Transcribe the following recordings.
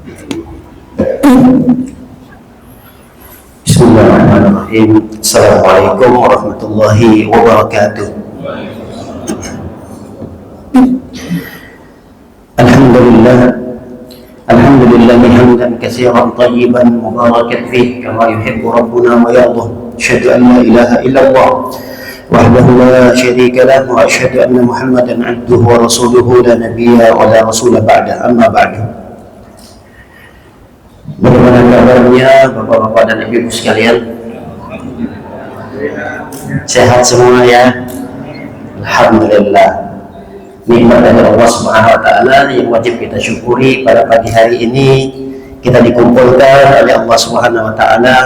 Bismillahirrahmanirrahim. Assalamualaikum warahmatullahi wabarakatuh. Alhamdulillah, alhamdulillah hamdan katsiran tayyiban mubarakan fihi kama yuhibbu rabbuna wa yardah. Asyhadu an la ilaha illallah wahdahu la syarika lah wa asyhadu anna Muhammadan abduhu wa rasuluhu la nabiyya wa la rasula ba'da. Amma ba'du. Bagaimana kabarnya Bapak-bapak dan Ibu sekalian? Sehat semua ya? Alhamdulillah. Nikmat dari Allah Subhanahu wa taala yang wajib kita syukuri. Pada pagi hari ini kita dikumpulkan oleh Allah Subhanahu wa taala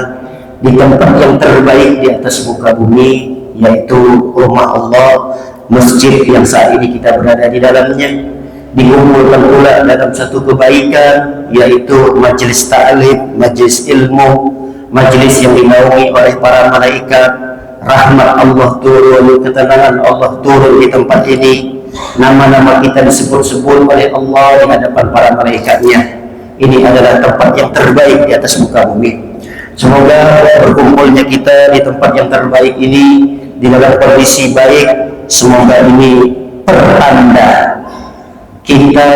di tempat yang terbaik di atas muka bumi, yaitu rumah Allah, masjid yang saat ini kita berada di dalamnya. Dikumpulkan pula dalam satu kebaikan, yaitu majelis ta'lim, majelis ilmu, majelis yang dinaungi oleh para malaikat. Rahmat Allah turun, ketenangan Allah turun di tempat ini. Nama-nama kita disebut-sebut oleh Allah di hadapan para malaikatnya. Ini adalah tempat yang terbaik di atas muka bumi. Semoga berkumpulnya kita di tempat yang terbaik ini di dalam kondisi baik. Semoga ini pertanda kita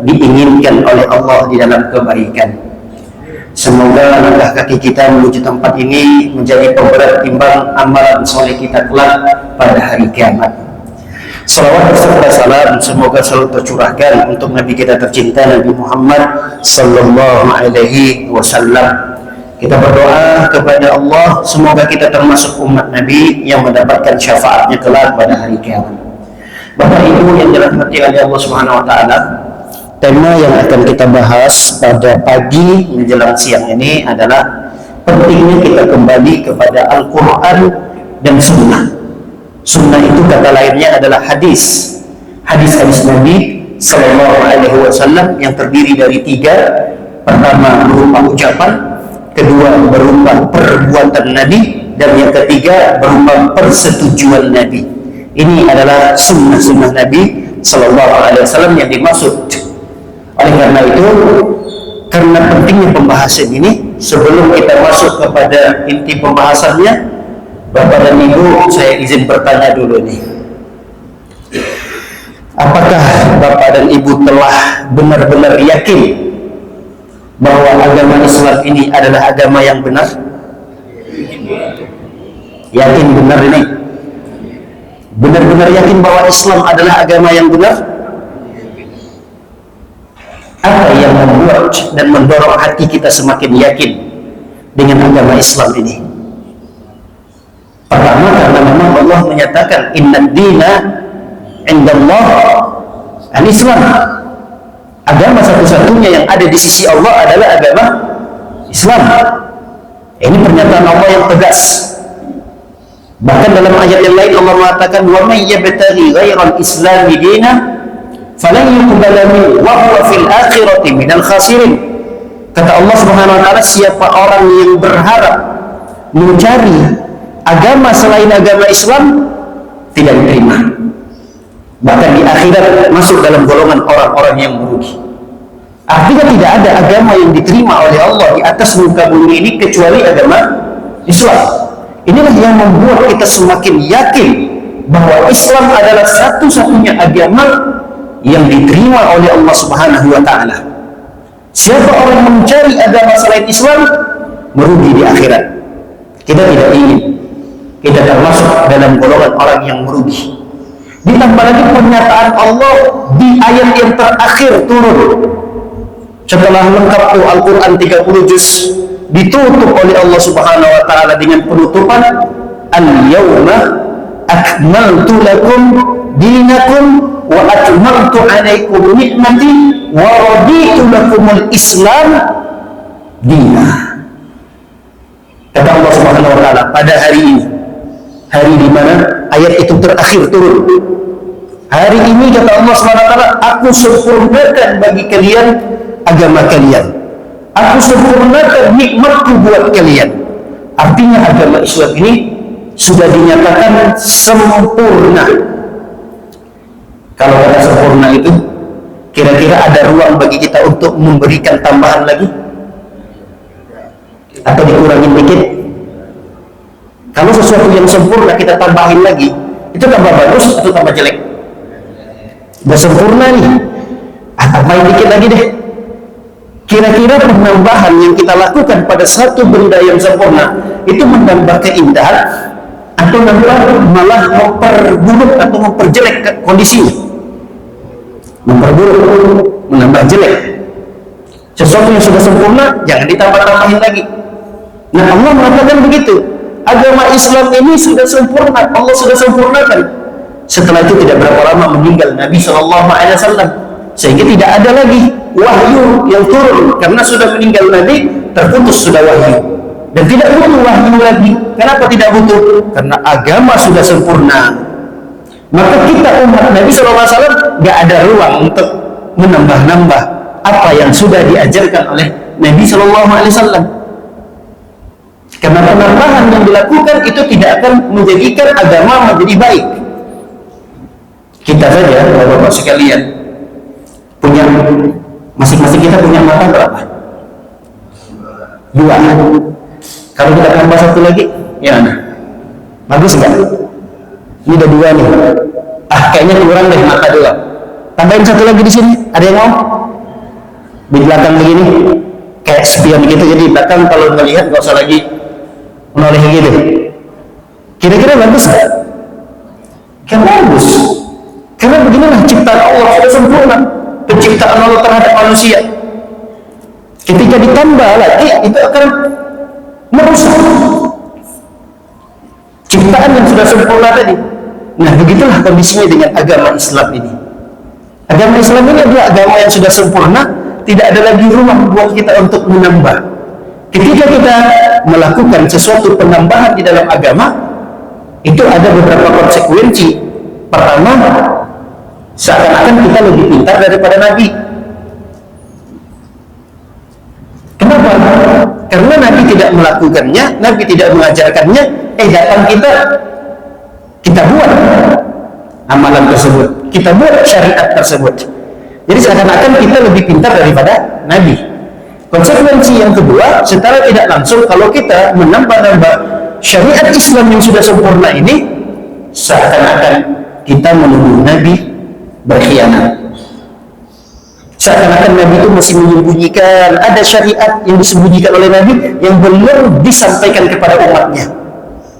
diinginkan oleh Allah di dalam kebaikan. Semoga langkah kaki kita menuju tempat ini menjadi pemberat timbang amalan soleh kita kelak pada hari kiamat. Salawat serta salam semoga selalu tercurahkan untuk Nabi kita tercinta, Nabi Muhammad sallallahu alaihi wasallam. Kita berdoa kepada Allah semoga kita termasuk umat Nabi yang mendapatkan syafaatnya kelak pada hari kiamat. Bapak Ibu yang dirahmati oleh Allah Subhanahu wa taala, tema yang akan kita bahas pada pagi menjelang siang ini adalah pentingnya kita kembali kepada Al-Qur'an dan Sunnah. Sunnah itu kata lainnya adalah hadis. Hadis-hadis Nabi sallallahu alaihi wasallam yang terdiri dari tiga. Pertama berupa ucapan, kedua berupa perbuatan Nabi, dan yang ketiga berupa persetujuan Nabi. Ini adalah sunnah-sunnah Nabi Sallallahu Alaihi Wasallam yang dimaksud. Oleh karena itu, karena pentingnya pembahasan ini, sebelum kita masuk kepada inti pembahasannya, Bapak dan Ibu, saya izin bertanya dulu nih. Apakah Bapak dan Ibu telah benar-benar yakin bahwa agama Islam ini adalah agama yang benar? Yakin benar ini? Benar-benar yakin bahwa Islam adalah agama yang benar? Apa yang membuat dan mendorong hati kita semakin yakin dengan agama Islam ini? Pertama, karena memang Allah menyatakan innad dina indallah al-Islam. Agama satu-satunya yang ada di sisi Allah adalah agama Islam. Ini pernyataan Allah yang tegas. Bahkan dalam ayat yang lain Allah mengatakan wa may yabtaghi ghairal islami dinan falan yuqbala minhu wa huwa fil akhirati minal khasirin. Kata Allah Subhanahu wa taala, siapa orang yang berharap mencari agama selain agama Islam tidak diterima, bahkan di akhirat masuk dalam golongan orang-orang yang merugi. Artinya tidak ada agama yang diterima oleh Allah di atas muka bumi ini kecuali agama Islam. Inilah yang membuat kita semakin yakin bahwa Islam adalah satu-satunya agama yang diterima oleh Allah Subhanahu wa taala. Siapa orang yang mencari agama selain Islam merugi di akhirat. Kita tidak ingin kita termasuk dalam golongan orang yang merugi. Ditambah lagi pernyataan Allah di ayat yang terakhir turun setelah lengkap tuh Al-Quran 30 juz, ditutup oleh Allah Subhanahu wa taala dengan penutupan al-yauma akmaltu lakum dinakum wa atmamtu alaikum ni'mati wa raditu lakumul Islam dina. Kata Allah Subhanahu wa taala pada hari ini, hari di mana ayat itu terakhir turun. Hari ini kata Allah Subhanahu wa taala, aku sempurnakan bagi kalian agama kalian. Aku sempurnakan nikmatku buat kalian. Artinya agama Islam ini sudah dinyatakan sempurna. Kalau kata sempurna itu Kira-kira ada ruang bagi kita untuk memberikan tambahan lagi? Atau dikurangin dikit? Kalau sesuatu yang sempurna kita tambahin lagi, itu tambah bagus atau tambah jelek? Udah sempurna nih, tambahin dikit lagi deh. Kira-kira penambahan yang kita lakukan pada satu benda yang sempurna itu menambah keindahan atau malah memperburuk atau memperjelek kondisinya? Memperburuk, menambah jelek. Sesuatu yang sudah sempurna jangan ditambah-tambahin lagi. Nah, Allah mengatakan begitu. Agama Islam ini sudah sempurna, Allah sudah sempurnakan. Setelah itu tidak berapa lama meninggal Nabi SAW, sehingga tidak ada lagi wahyu yang turun, karena sudah meninggal Nabi, terputus sudah wahyu, dan tidak butuh wahyu lagi. Kenapa tidak butuh? Karena agama sudah sempurna. Maka kita umat Nabi SAW gak ada ruang untuk menambah-nambah apa yang sudah diajarkan oleh Nabi SAW. Karena penambahan yang dilakukan itu tidak akan menjadikan agama menjadi baik. Kita saja, Bapak-Bapak sekalian, punya masing-masing kita punya mata berapa? 2. Kalau kita tambah 1 lagi, ya nah, bagus enggak? Ini udah 2 nih. Kayaknya kurang deh mata 2. Tambahin 1 lagi di sini. Ada yang mau? Di belakang begini, kayak spion gitu. Jadi di belakang kalau melihat nggak usah lagi menoleh gitu. Kira-kira bagus nggak? Kan bagus. Karena beginilah ciptaan Allah sudah sempurna. Penciptaan Allah terhadap manusia. Ketika ditambah lagi, itu akan merusak ciptaan yang sudah sempurna tadi. Nah, begitulah kondisinya dengan agama Islam ini. Agama Islam ini adalah agama yang sudah sempurna, tidak ada lagi ruang buat kita untuk menambah. Ketika kita melakukan sesuatu penambahan di dalam agama, itu ada beberapa konsekuensi. Pertama, seakan-akan kita lebih pintar daripada Nabi. Kenapa? Karena Nabi tidak melakukannya, Nabi tidak mengajarkannya, datang kita buat amalan tersebut, kita buat syariat tersebut. Jadi seakan-akan kita lebih pintar daripada Nabi. Konsekuensi yang kedua, secara tidak langsung kalau kita menambah-nambah syariat Islam yang sudah sempurna ini, seakan-akan kita menuduh Nabi berkhianat. Seakan-akan Nabi itu masih menyembunyikan, ada syariat yang disembunyikan oleh Nabi yang belum disampaikan kepada umatnya.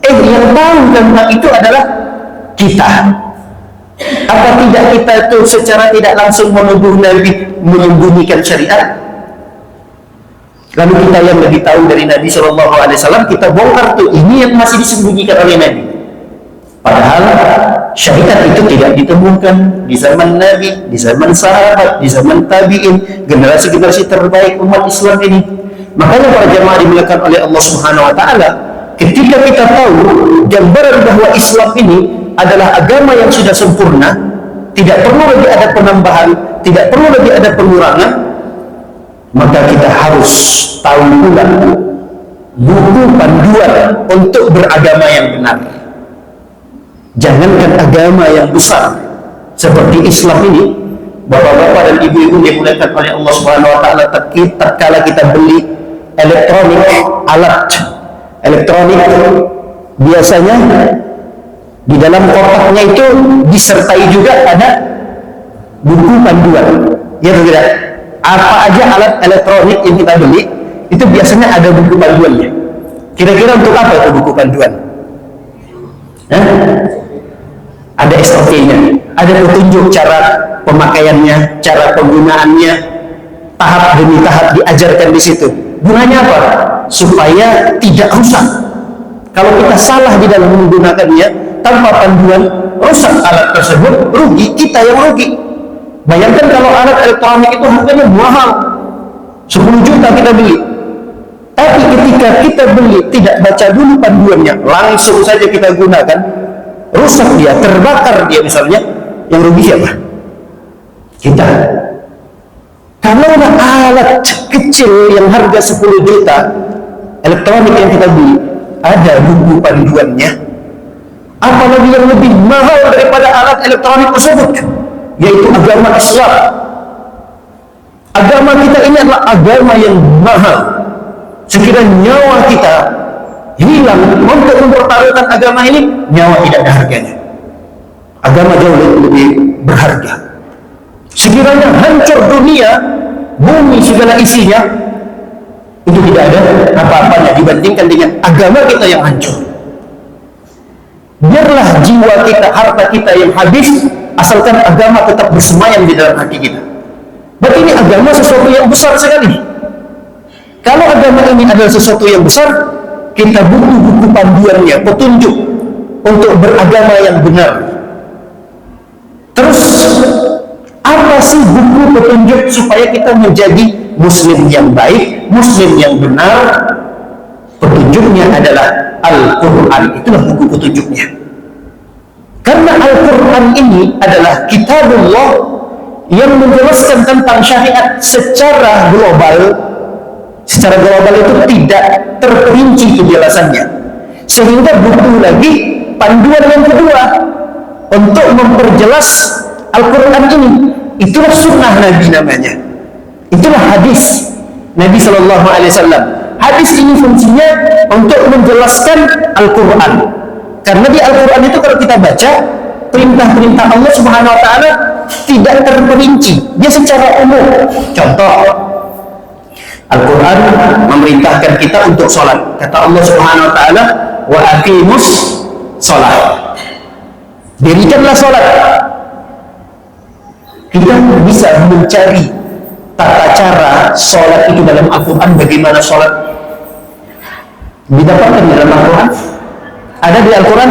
Yang tahu tentang itu adalah kita. Apa tidak kita itu secara tidak langsung menuduh Nabi menyembunyikan syariat? Lalu kita yang lebih tahu dari Nabi SAW, kita bongkar tuh ini yang masih disembunyikan oleh Nabi. Padahal syariat itu tidak ditemukan di zaman Nabi, di zaman sahabat, di zaman tabi'in, generasi-generasi terbaik umat Islam ini. Makanya para jemaah dimuliakan oleh Allah Subhanahu wa taala, ketika kita tahu gambaran bahwa Islam ini adalah agama yang sudah sempurna, tidak perlu lagi ada penambahan, tidak perlu lagi ada pengurangan, maka kita harus tahu pula buku panduan untuk beragama yang benar. Jangankan agama yang besar seperti Islam ini, bapak-bapak dan ibu-ibu dimuliakan oleh Allah Subhanahu wa taala, tatkala kita beli elektronik, alat elektronik, biasanya di dalam kotaknya itu disertai juga ada buku panduan. Ya tidak? Apa aja alat elektronik yang kita beli itu biasanya ada buku panduannya. Kira-kira untuk apa itu buku panduan? Ada SOP-nya, ada petunjuk cara pemakaiannya, cara penggunaannya, tahap demi tahap diajarkan di situ. Gunanya apa? Supaya tidak rusak. Kalau kita salah di dalam menggunakannya tanpa panduan, rusak alat tersebut, rugi kita yang rugi. Bayangkan kalau alat elektronik itu harganya mahal, 10 juta kita beli. Tapi ketika kita beli tidak baca dulu panduannya, langsung saja kita gunakan, rusak dia, terbakar dia misalnya, yang rugi siapa? Kita. Kalau alat kecil yang harga 10 juta elektronik yang kita beli ada buku panduannya, apalagi yang lebih mahal daripada alat elektronik tersebut, yaitu agama Islam. Agama kita ini adalah agama yang mahal. Sekiranya nyawa kita hilang untuk mempertaruhkan agama ini, nyawa tidak ada harganya. Agama jauh lebih berharga. Sekiranya hancur dunia, bumi segala isinya, itu tidak ada apa-apanya dibandingkan dengan agama kita yang hancur. Biarlah jiwa kita, harta kita yang habis, asalkan agama tetap bersemayam di dalam hati kita. Berarti ini agama sesuatu yang besar sekali. Kalau agama ini adalah sesuatu yang besar, kita butuh buku panduannya, petunjuk untuk beragama yang benar. Terus, apa sih buku petunjuk supaya kita menjadi muslim yang baik, muslim yang benar? Petunjuknya adalah Al-Quran. Itulah buku petunjuknya. Karena Al-Quran ini adalah kitabullah yang menjelaskan tentang syariat secara global. Secara global itu tidak terperinci penjelasannya, sehingga butuh lagi panduan yang kedua untuk memperjelas Al-Quran ini. Itulah sunnah Nabi namanya. Itulah hadis Nabi Shallallahu Alaihi Wasallam. Hadis ini fungsinya untuk menjelaskan Al-Quran. Karena di Al-Quran itu kalau kita baca, perintah-perintah Allah Subhanahu Wa Taala tidak terperinci. Dia secara umum. Contoh, Al-Quran memerintahkan kita untuk sholat. Kata Allah Subhanahu Wa Taala, wa aqimus sholat. Dirikanlah sholat. Kita bisa mencari tata cara sholat itu dalam Al-Quran. Bagaimana sholat didapatkan dalam Al-Quran? Ada di Al-Quran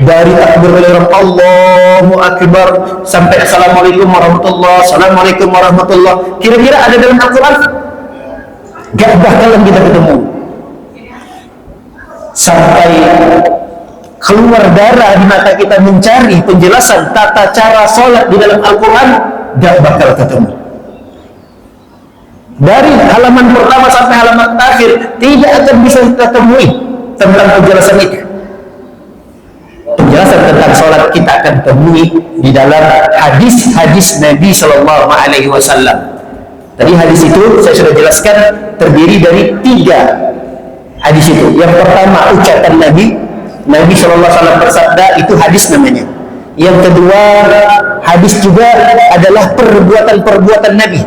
dari takbir Allahu Akbar sampai Assalamualaikum warahmatullah, Assalamualaikum warahmatullah. Kira-kira ada dalam Al-Quran? Gak bakalan kita ketemu. Sampai keluar darah di mata kita mencari penjelasan tata cara sholat di dalam Al-Quran, gak bakal ketemu. Dari halaman pertama sampai halaman terakhir tidak akan bisa kita temui tentang penjelasan itu. Penjelasan tentang sholat kita akan temui di dalam hadis-hadis Nabi Shallallahu Alaihi Wasallam. Tadi hadis itu saya sudah jelaskan terdiri dari 3 hadis itu. Yang pertama ucapan Nabi Shallallahu Alaihi Wasallam bersabda, itu hadis namanya. Yang kedua hadis juga adalah perbuatan-perbuatan Nabi.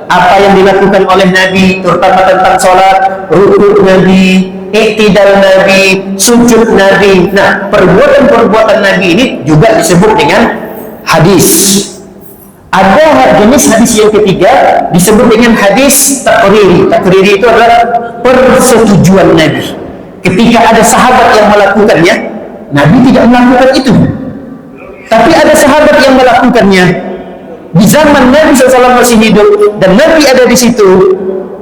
Apa yang dilakukan oleh Nabi, terutama tentang sholat, rukuk Nabi, iktidal Nabi, sujud Nabi. Nah, perbuatan-perbuatan Nabi ini juga disebut dengan hadis. Ada jenis hadis yang ketiga disebut dengan hadis takriri. Takriri itu adalah persetujuan Nabi. Ketika ada sahabat yang melakukannya, Nabi tidak melakukan itu. Tapi ada sahabat yang melakukannya di zaman Nabi SAW masih hidup dan Nabi ada di situ,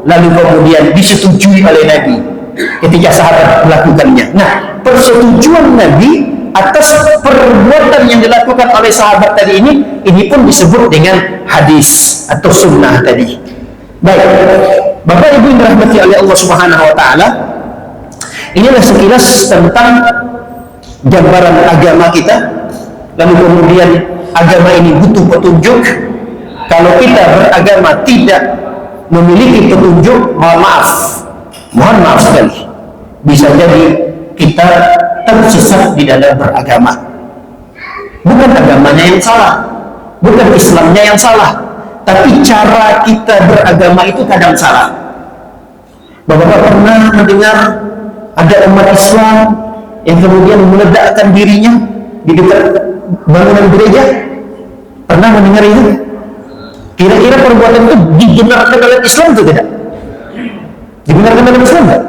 lalu kemudian disetujui oleh Nabi ketika sahabat melakukannya. Nah, persetujuan Nabi atas perbuatan yang dilakukan oleh sahabat tadi ini pun disebut dengan hadis atau sunnah tadi. Baik, Bapak Ibu yang dirahmati oleh Allah Subhanahu Wa Taala, inilah sekilas tentang gambaran agama kita. Lalu kemudian agama ini butuh petunjuk. Kalau kita beragama tidak memiliki petunjuk, mohon maaf sekali, bisa jadi kita tersesat di dalam beragama. Bukan agamanya yang salah, bukan Islamnya yang salah, tapi cara kita beragama itu kadang salah. Bapak-bapak pernah mendengar ada umat Islam yang kemudian meledakkan dirinya di dekat bangunan gereja? Pernah mendengar itu? Kira-kira perbuatan itu dibenarkan dalam Islam atau tidak? Dibenarkan dalam Islam tidak?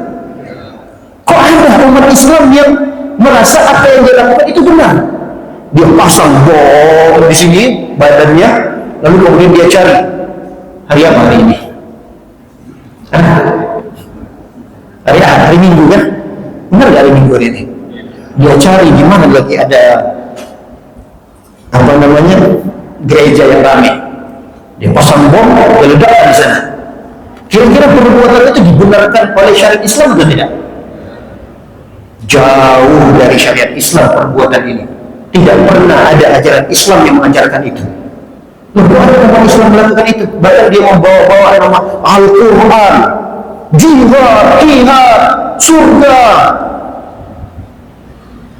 Kok ada umat Islam yang merasa apa yang dia lakukan itu benar? Dia pasang bom di sini badannya, lalu kemudian dia cari hari apa hari ini? Hari Minggu kan? Benar nggak hari Minggu ini? Dia cari di mana lagi ada apa namanya gereja yang ramai. Dia pasang bom, dia ledakkan di sana. Kira-kira perbuatan itu dibenarkan oleh syariat Islam atau tidak? Jauh dari syariat Islam perbuatan ini. Tidak pernah ada ajaran Islam yang mengajarkan itu. Loh, kok ada umat Islam melakukan itu? Bahkan dia membawa-bawa nama Al-Quran, jihad, jihad, surga.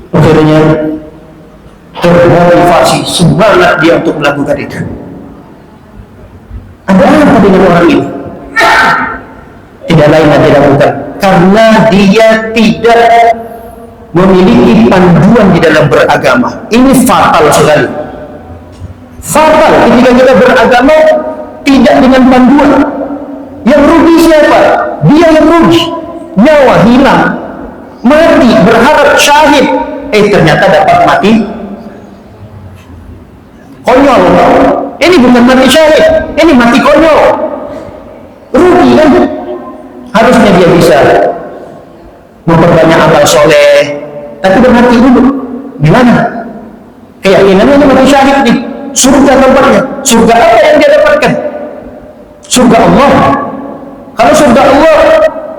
Akhirnya termotivasi, semangat dia untuk melakukan itu. Ada apa dengan orang ini? Tidak lain dan tidak bukan karena dia tidak memiliki panduan di dalam beragama. Ini fatal sekali. Fatal ketika kita beragama tidak dengan panduan. Yang rugi siapa? Dia yang rugi. Nyawa hilang, mati berharap syahid, ternyata dapat mati konyol. Ini bukan mati syahid, ini mati konyol. Rugi kan? Harusnya dia bisa memperbanyak amal soleh, tapi udah mati dulu. Gimana? Keyakinannya ini mati syahid nih. Surga tempatnya. Surga apa yang dia dapatkan? Surga Allah. Kalau surga Allah,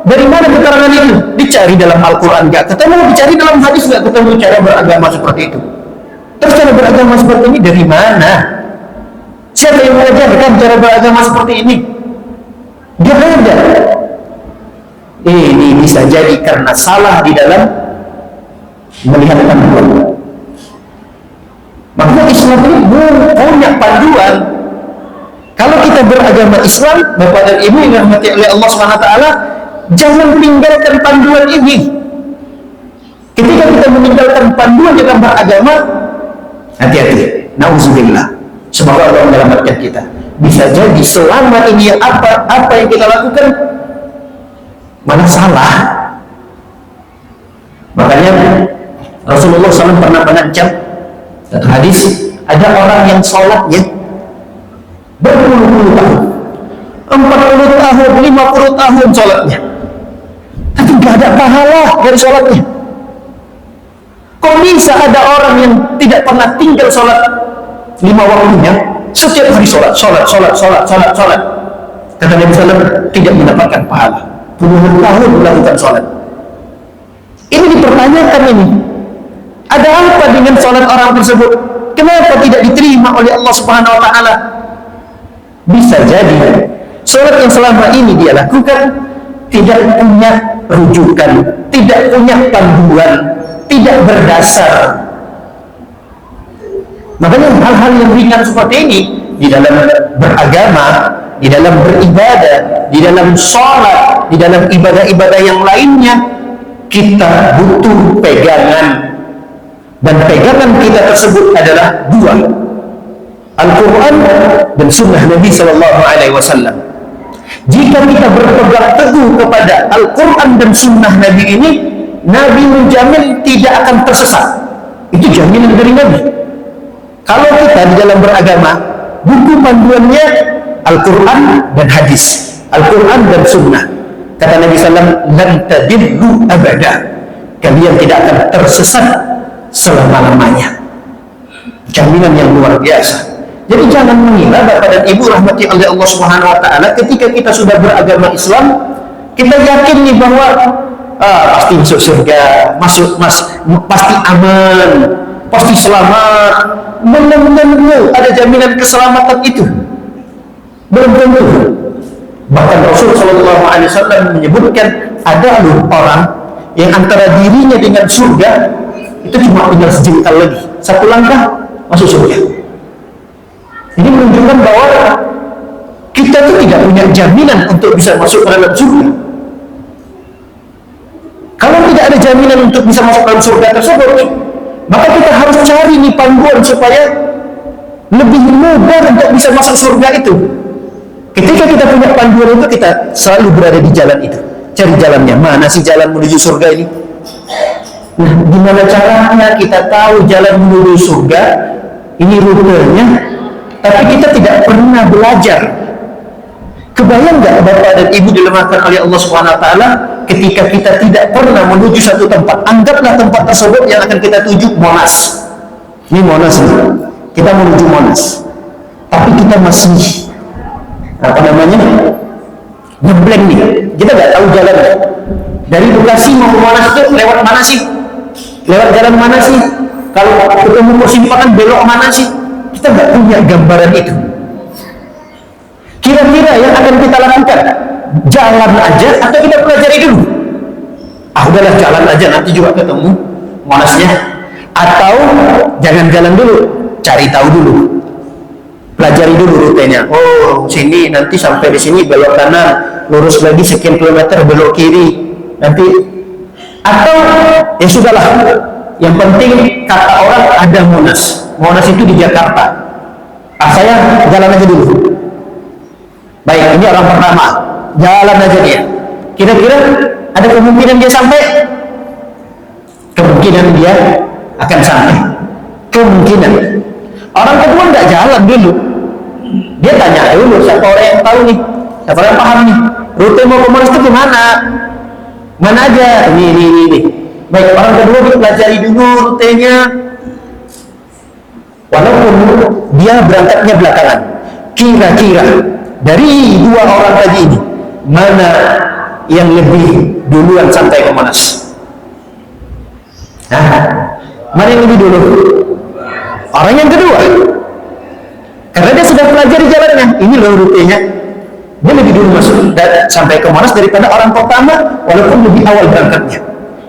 dari mana keterangan itu? Dicari dalam Al-Quran gak ketemu, dicari dalam hadis gak ketemu cara beragama seperti itu. Terus cara beragama seperti ini dari mana? Siapa yang mengajarkan cara beragama seperti ini? Dia ada. Ini bisa jadi karena salah di dalam melihat panduan. Maka Islam ini punya panduan. Kalau kita beragama Islam, Bapak dan Ibu yang dirahmati oleh Allah SWT, jangan tinggalkan panduan ini. Ketika kita meninggalkan panduan dalam beragama, hati-hati. Nauzubillah. Semoga Allah menyelamatkan kita. Bisa jadi selama ini apa yang kita lakukan malah salah. Makanya Rasulullah SAW pernah mengancam satu hadis, ada orang yang sholatnya berpuluh-puluh tahun, 40 tahun, 50 tahun sholatnya, tapi gak ada pahala dari sholatnya. Kok bisa ada orang yang tidak pernah tinggal sholat 5 waktunya, setiap hari sholat. Kata Nabi SAW, tidak mendapatkan pahala. Puluhan tahun melakukan sholat. Ini dipertanyakan ini. Ada apa dengan sholat orang tersebut? Kenapa tidak diterima oleh Allah Subhanahu Wa Taala? Bisa jadi sholat yang selama ini dia lakukan tidak punya rujukan, tidak punya panduan, tidak berdasar. Makanya hal-hal yang ringan seperti ini di dalam beragama, di dalam beribadah, di dalam sholat, di dalam ibadah-ibadah yang lainnya, kita butuh pegangan. Dan pegangan kita tersebut adalah dua, Al-Quran dan Sunnah Nabi SAW. Jika kita berpegang teguh kepada Al-Quran dan Sunnah Nabi ini, Nabi menjamin tidak akan tersesat. Itu jaminan dari Nabi. Kalau kita di dalam beragama, buku panduannya Al-Quran dan hadis, Al-Quran dan Sunnah. Kata Nabi SAW, lan tadillu abada, kalian tidak akan tersesat selama-lamanya. Jaminan yang luar biasa. Jadi jangan mengira Bapak dan Ibu rahmati oleh Allah Subhanahu Wa Taala, ketika kita sudah beragama Islam, kita yakin nih bahwa pasti masuk surga, pasti aman, pasti selamat. Belum ada jaminan keselamatan itu. Belum tentu. Bahkan Rasul Shallallahu Alaihi Wasallam menyebutkan ada loh orang yang antara dirinya dengan surga itu cuma tinggal sejengkal lagi, satu langkah masuk surga. Ini menunjukkan bahwa kita tuh tidak punya jaminan untuk bisa masuk ke dalam surga. Kalau tidak ada jaminan untuk bisa masuk ke dalam surga tersebut, maka kita harus cari nih panduan supaya lebih mudah untuk bisa masuk surga itu. Ketika kita punya panduan itu, kita selalu berada di jalan itu. Cari jalannya, mana sih jalan menuju surga ini? Nah, gimana caranya kita tahu jalan menuju surga? Ini rutenya, tapi kita tidak pernah belajar. Kebayang nggak Bapak dan Ibu dilemahkan oleh Allah Subhanahu Wa Taala ketika kita tidak pernah menuju satu tempat? Anggaplah tempat tersebut yang akan kita tuju Monas. Ini Monas nih. Kita menuju Monas, tapi kita masih apa namanya? Ngebleng nih. Kita nggak tahu jalannya. Dari Bekasi mau ke Monas itu lewat mana sih? Lewat jalan mana sih? Kalau ketemu persimpangan belok mana sih? Kita nggak punya gambaran itu. Kira-kira yang akan kita lakukan, jalan aja atau kita pelajari dulu? Udahlah jalan aja, nanti juga ketemu Monasnya. Atau jangan jalan dulu, cari tahu dulu, pelajari dulu rutenya. Oh, sini nanti sampai di sini belok kanan, lurus lagi sekian kilometer belok kiri nanti. Atau ya sudahlah, yang penting kata orang ada Monas itu di Jakarta. Saya jalan aja dulu. Baik, ini orang pertama, jalan aja dia. Kira-kira ada kemungkinan dia sampai? Kemungkinan dia akan sampai. Kemungkinan. Orang kedua nggak jalan dulu. Dia tanya dulu, siapa orang yang tahu nih, siapa orang yang paham nih, rute mau ke Monas itu gimana? Mana aja? Ini. Baik, orang kedua dia pelajari dulu rutenya. Walaupun dia berangkatnya belakangan, kira-kira dari dua orang tadi ini, mana yang lebih duluan sampai ke Monas? Mana yang lebih dulu? Orang yang kedua. Karena dia sudah pelajari jalannya. Ini loh rutenya. Dia lebih dulu masuk dan sampai ke Monas daripada orang pertama, walaupun lebih awal berangkatnya.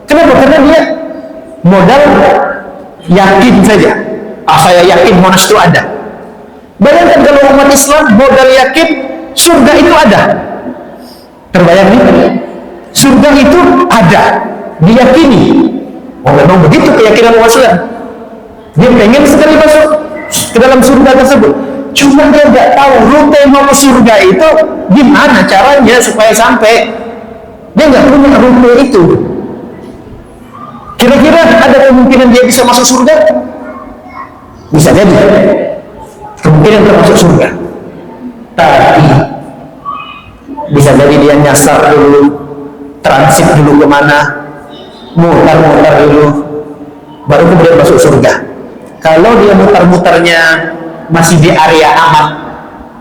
Kenapa? Karena dia modal yakin saja. Saya yakin Monas itu ada. Bayangkan kalau umat Islam modal yakin surga itu ada. Terbayang nih? Surga itu ada, diyakini. Oh, memang begitu keyakinan umat Islam. Dia pengen sekali masuk ke dalam surga tersebut. Cuma dia nggak tahu rute mau ke surga itu gimana caranya supaya sampai. Dia nggak punya rute itu. Kira-kira ada kemungkinan dia bisa masuk surga? Bisa jadi. Kemungkinan termasuk surga. Tapi bisa jadi dia nyasar dulu, transit dulu kemana, mutar-mutar dulu, baru kemudian masuk surga. Kalau dia mutar-mutarnya masih di area aman,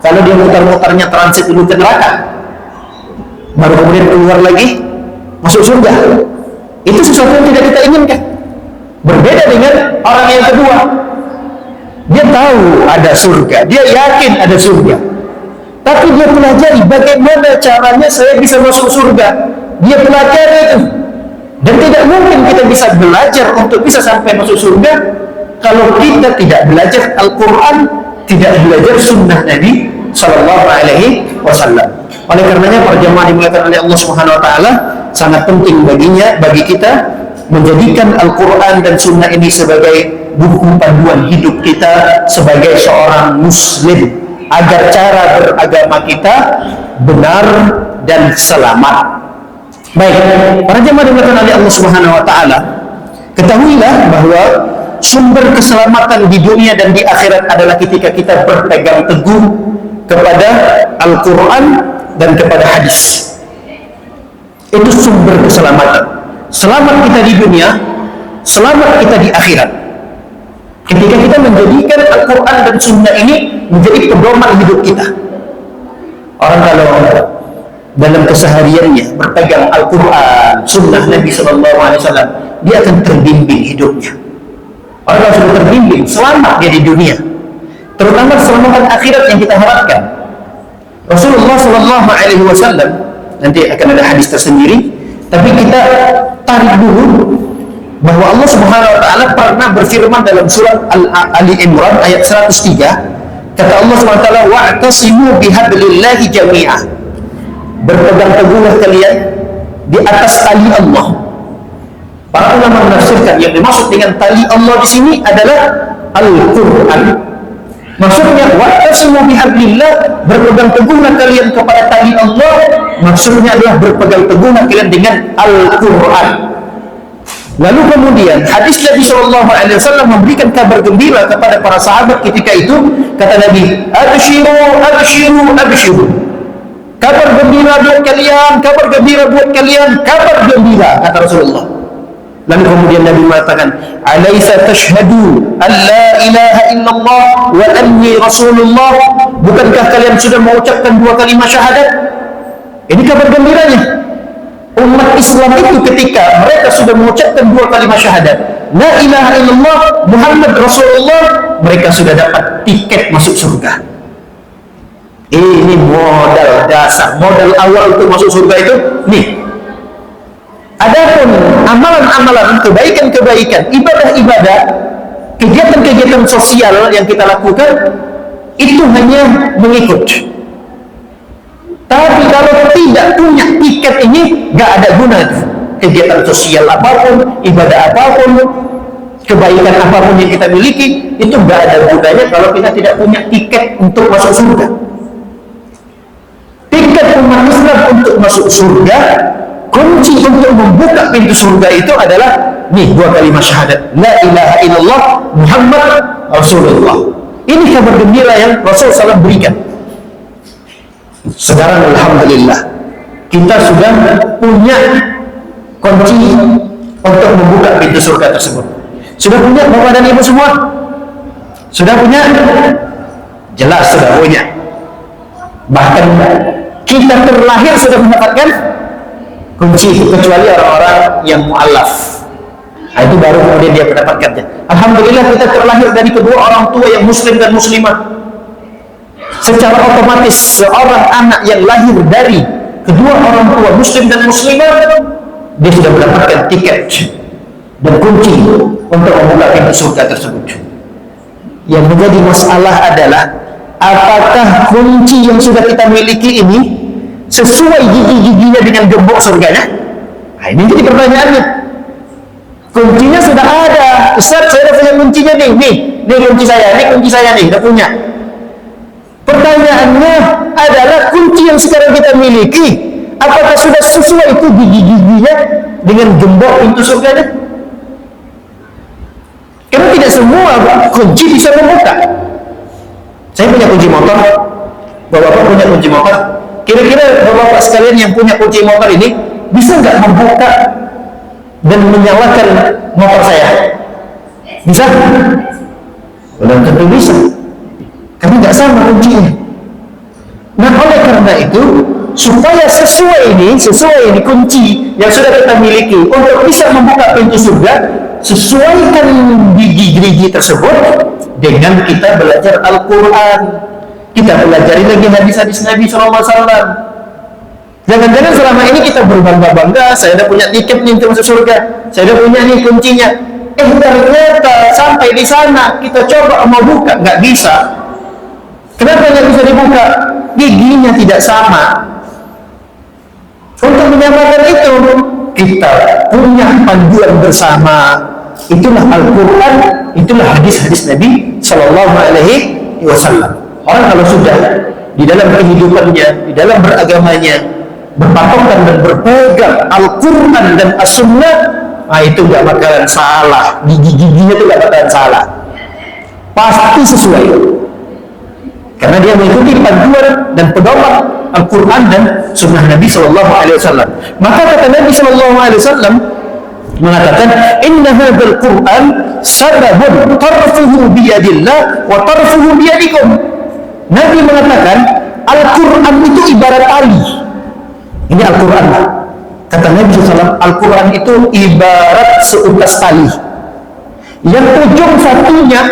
kalau dia mutar-mutarnya transit dulu ke neraka, baru kemudian keluar lagi masuk surga, itu sesuatu yang tidak kita inginkan. Berbeda dengan orang yang kedua, dia tahu ada surga, dia yakin ada surga, tapi dia pelajari bagaimana caranya saya bisa masuk surga. Dia pelajari itu, dan tidak mungkin kita bisa belajar untuk bisa sampai masuk surga kalau kita tidak belajar Al-Quran, tidak belajar Sunnah Nabi Sallallahu Alaihi Wasallam. Oleh karenanya para jemaah dimuliakan oleh Allah Subhanahu Wa Taala, sangat penting bagi kita menjadikan Al-Quran dan Sunnah ini sebagai buku panduan hidup kita sebagai seorang Muslim, agar cara beragama kita benar dan selamat. Baik, para jemaah dimuliakan oleh Allah Subhanahu Wa Taala, ketahuilah bahwa sumber keselamatan di dunia dan di akhirat adalah ketika kita berpegang teguh kepada Al-Quran dan kepada hadis. Itu sumber keselamatan. Selamat kita di dunia, selamat kita di akhirat. Ketika kita menjadikan Al-Quran dan Sunnah ini menjadi pedoman hidup kita. Orang kalau dalam kesehariannya berpegang Al-Quran, Sunnah Nabi SAW, dia akan terbimbing hidupnya. Orang yang sudah terbimbing, selamat dia di dunia, terutama keselamatan akhirat yang kita harapkan. Rasulullah SAW, nanti akan ada hadis tersendiri, tapi kita tarik dulu bahwa Allah Subhanahu Wa Taala pernah berfirman dalam surat Ali Imran ayat 103, kata Allah Subhanahu Wa Taala, wa'tasimu bihablillahi jami'ah, berpegang teguhlah kalian di atas tali Allah. Para ulama menafsirkan yang dimaksud dengan tali Allah di sini adalah Al-Quran. Maksudnya wa'tasimu bihablillah, berpegang teguhlah kalian kepada tali Allah. Maksudnya adalah berpegang teguhlah kalian dengan Al-Quran. Lalu kemudian hadis Nabi SAW memberikan kabar gembira kepada para sahabat ketika itu. Kata Nabi, abshiru, abshiru, abshiru, kabar gembira buat kalian, kabar gembira buat kalian, kabar gembira, kata Rasulullah. Lalu kemudian Nabi mengatakan, alaysa tashhadu an la ilaha illallah wa anni rasulullah, bukankah kalian sudah mengucapkan dua kalimat syahadat? Ini kabar gembiranya. Umat Islam itu ketika mereka sudah mengucapkan dua kalimat syahadat, la ilaha illallah Muhammad Rasulullah, mereka sudah dapat tiket masuk surga. Ini modal dasar, modal awal untuk masuk surga itu nih. Adapun amalan-amalan, kebaikan-kebaikan, ibadah-ibadah, kegiatan-kegiatan sosial yang kita lakukan itu hanya mengikut. Tapi kalau tidak punya tiket ini, gak ada guna. Kegiatan sosial apapun, ibadah apapun, kebaikan apapun yang kita miliki, itu gak ada gunanya kalau kita tidak punya tiket untuk masuk surga. Tiket umat Islam untuk masuk surga, kunci untuk membuka pintu surga itu adalah nih, 2 kalimat syahadat, la ilaha illallah Muhammad Rasulullah. Ini kabar gembira yang Rasul SAW berikan. Sekarang alhamdulillah kita sudah punya kunci untuk membuka pintu surga tersebut. Sudah punya Bapak dan Ibu semua? Sudah punya? Jelas sudah punya. Bahkan kita terlahir sudah mendapatkan kunci itu, kecuali orang-orang yang mu'allaf. Nah, itu baru kemudian dia mendapatkannya. Alhamdulillah kita terlahir dari kedua orang tua yang muslim dan muslimah. Secara otomatis seorang anak yang lahir dari kedua orang tua muslim dan muslimah, dia sudah mendapatkan tiket dan kunci untuk membuka pintu surga tersebut. Yang menjadi masalah adalah apakah kunci yang sudah kita miliki ini sesuai gigi-giginya dengan gembok surganya? Nah, ini jadi pertanyaannya. Kuncinya sudah ada. Ustaz, saya sudah punya kuncinya nih. Nih kunci saya, nih, sudah punya. Pertanyaannya adalah kunci yang sekarang kita miliki, apakah sudah sesuai itu gigi-giginya dengan gembok pintu surganya? Karena tidak semua kunci bisa membuka. Saya punya kunci motor, Bapak punya kunci motor. Kira-kira Bapak sekalian yang punya kunci motor ini bisa nggak membuka dan menyalakan motor saya? Bisa? Belum tentu bisa, karena nggak sama kuncinya. Nah, oleh karena itu, supaya sesuai ini kunci yang sudah kita miliki untuk bisa membuka pintu surga, sesuaikan gigi-gigi tersebut dengan kita belajar Al-Quran, kita pelajari lagi hadis-hadis Nabi SAW. Jangan-jangan selama ini kita berbangga-bangga, saya udah punya tiket nih untuk masuk surga, saya udah punya nih kuncinya. Ternyata sampai di sana kita coba mau buka, nggak bisa. Kenapa nggak bisa dibuka? Giginya tidak sama. Untuk menyamakan itu, kita punya panduan bersama. Itulah Al-Quran, itulah hadis-hadis Nabi Sallallahu Alaihi Wasallam. Orang kalau sudah di dalam kehidupannya, di dalam beragamanya, berpatokan dan berpegang Al-Quran dan As-Sunnah, nah itu nggak bakalan salah. Gigi-giginya itu nggak bakalan salah. Pasti sesuai. Karena dia mengikuti panduan dan pedoman Al-Quran dan Sunnah Nabi Sallallahu Alaihi Wasallam. Maka kata Nabi Sallallahu Alaihi Wasallam mengatakan, Inna hadzal Quran sababun tarfuhu biyadillah wa tarfuhu biyadikum. Nabi mengatakan Al-Quran itu ibarat tali. Ini Al-Quran. Kata Nabi SAW, Al-Quran itu ibarat seutas tali. Yang ujung satunya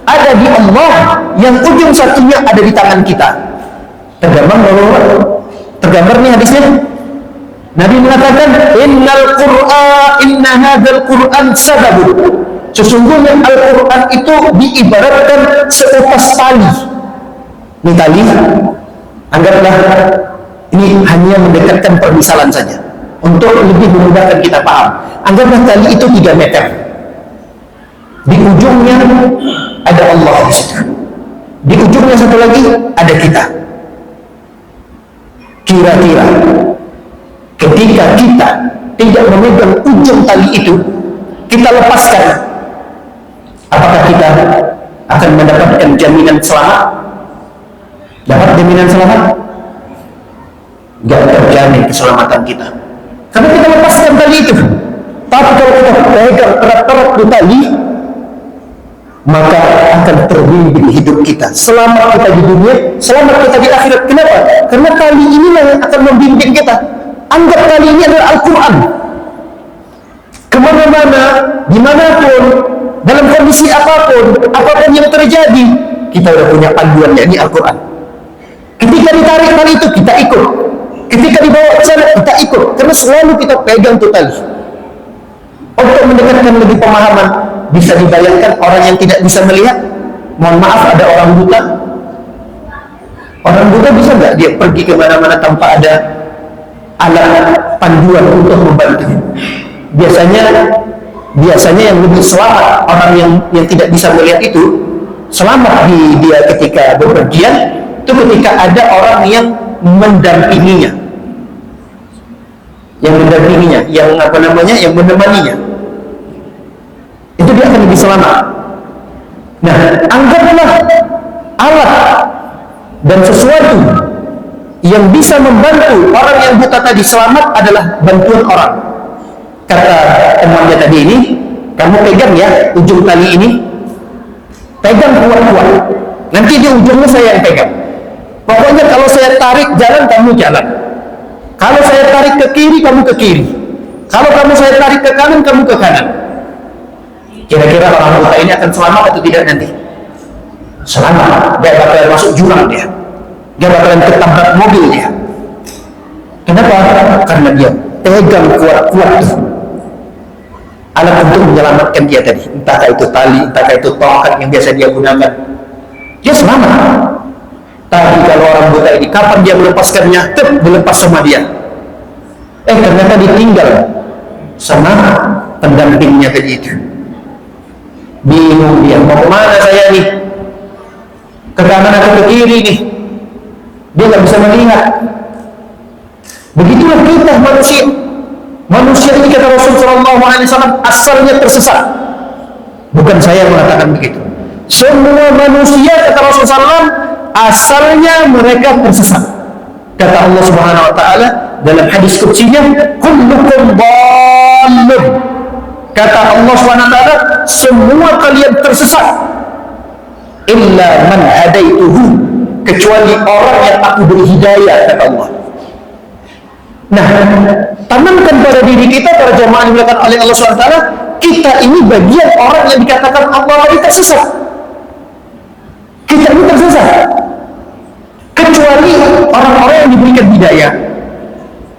ada di Allah, yang ujung satunya ada di tangan kita. Tergambar bahwa tergambar nih hadisnya. Nabi mengatakan, inna hadzal Quran sababun. Sesungguhnya Al-Quran itu diibaratkan seutas tali. Ini tali, anggaplah ini hanya mendekatkan permisalan saja untuk lebih memudahkan kita paham. Anggaplah tali itu 3 meter. Di ujungnya ada Allah di situ. Di ujungnya satu lagi ada kita. Kira-kira ketika kita tidak memegang ujung tali itu, kita lepaskan, apakah kita akan mendapatkan jaminan selamat? Dapat jaminan selamat? Gak terjamin keselamatan kita, karena kita lepaskan tali itu. Tapi kalau kita pegang erat-erat di tali, maka akan terbimbing hidup kita. Selamat kita di dunia, selamat kita di akhirat. Kenapa? Karena tali inilah yang akan membimbing kita. Anggap tali ini adalah Al-Quran. Kemana-mana, dimanapun, dalam kondisi apapun yang terjadi, kita sudah punya panduannya, ini Al-Quran. Ketika ditarik tali itu kita ikut, ketika dibawa ke sana kita ikut, karena selalu kita pegang tuh tali. Untuk mendekatkan lebih pemahaman, bisa dibayangkan orang yang tidak bisa melihat, mohon maaf ada orang buta. Orang buta bisa nggak dia pergi kemana-mana tanpa ada alat panduan untuk membantu? Biasanya yang lebih selamat orang yang tidak bisa melihat itu, selamat dia ketika bepergian itu ketika ada orang yang mendampinginya, yang menemaninya, itu dia akan lebih selamat. Nah, anggaplah alat dan sesuatu yang bisa membantu orang yang buta tadi selamat adalah bantuan orang. Kata temannya tadi ini, kamu pegang ya ujung tali ini, pegang kuat-kuat, nanti di ujungnya saya yang pegang. Pokoknya kalau saya tarik jalan, kamu jalan. Kalau saya tarik ke kiri, kamu ke kiri. Kalau saya tarik ke kanan, kamu ke kanan. Kira-kira orang buta ini akan selamat atau tidak nanti? Selamat. Dia bakalan masuk jurang dia bakalan ketabrak mobil dia. Kenapa? Karena dia pegang kuat-kuat alat untuk menyelamatkan dia tadi, entahkah itu tali, entahkah itu tongkat yang biasa dia gunakan, dia selamat. Tapi kalau orang buta ini, kapan dia melepaskannya? Melepas sama dia. Ternyata ditinggal sama pendampingnya tadi itu. Bingung dia, mau kemana saya nih? Ke kanan atau ke kiri nih? Dia nggak bisa melihat. Begitulah kita manusia. Manusia ini kata Rasulullah SAW asalnya tersesat. Bukan saya yang mengatakan begitu. Semua manusia kata Rasulullah SAW asalnya mereka tersesat. Kata Allah Subhanahu Wa Taala dalam hadis qudsinya, kullukum dhallun. Kata Allah Subhanahu Wa Taala, semua kalian tersesat. Illa man hadaituhu, kecuali orang yang aku beri hidayah, kata Allah. Nah, tanamkan pada diri kita, para jamaah yang dimuliakan oleh Allah SWT, kita ini bagian orang yang dikatakan Allah tadi tersesat. Kita ini tersesat, kecuali orang-orang yang diberikan hidayah.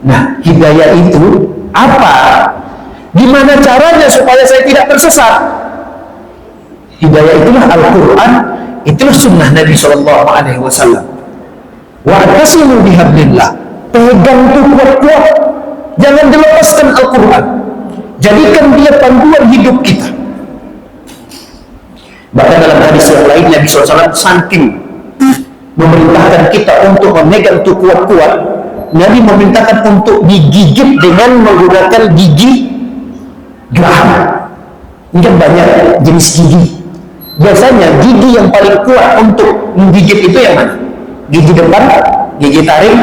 Nah, hidayah itu apa? Gimana caranya supaya saya tidak tersesat? Hidayah itulah Al-Quran, itulah sunnah Nabi SAW. Wa'tasimu bihablillah, pegang tuh kuat-kuat, jangan dilepaskan Al-Quran, jadikan dia panduan hidup kita. Bahkan dalam hadis yang lain Nabi SAW saking memerintahkan kita untuk memegang tuh kuat-kuat, Nabi memerintahkan untuk digigit dengan menggunakan gigi geraham. Ini kan banyak jenis gigi. Biasanya gigi yang paling kuat untuk menggigit itu yang mana? Gigi depan, gigi taring,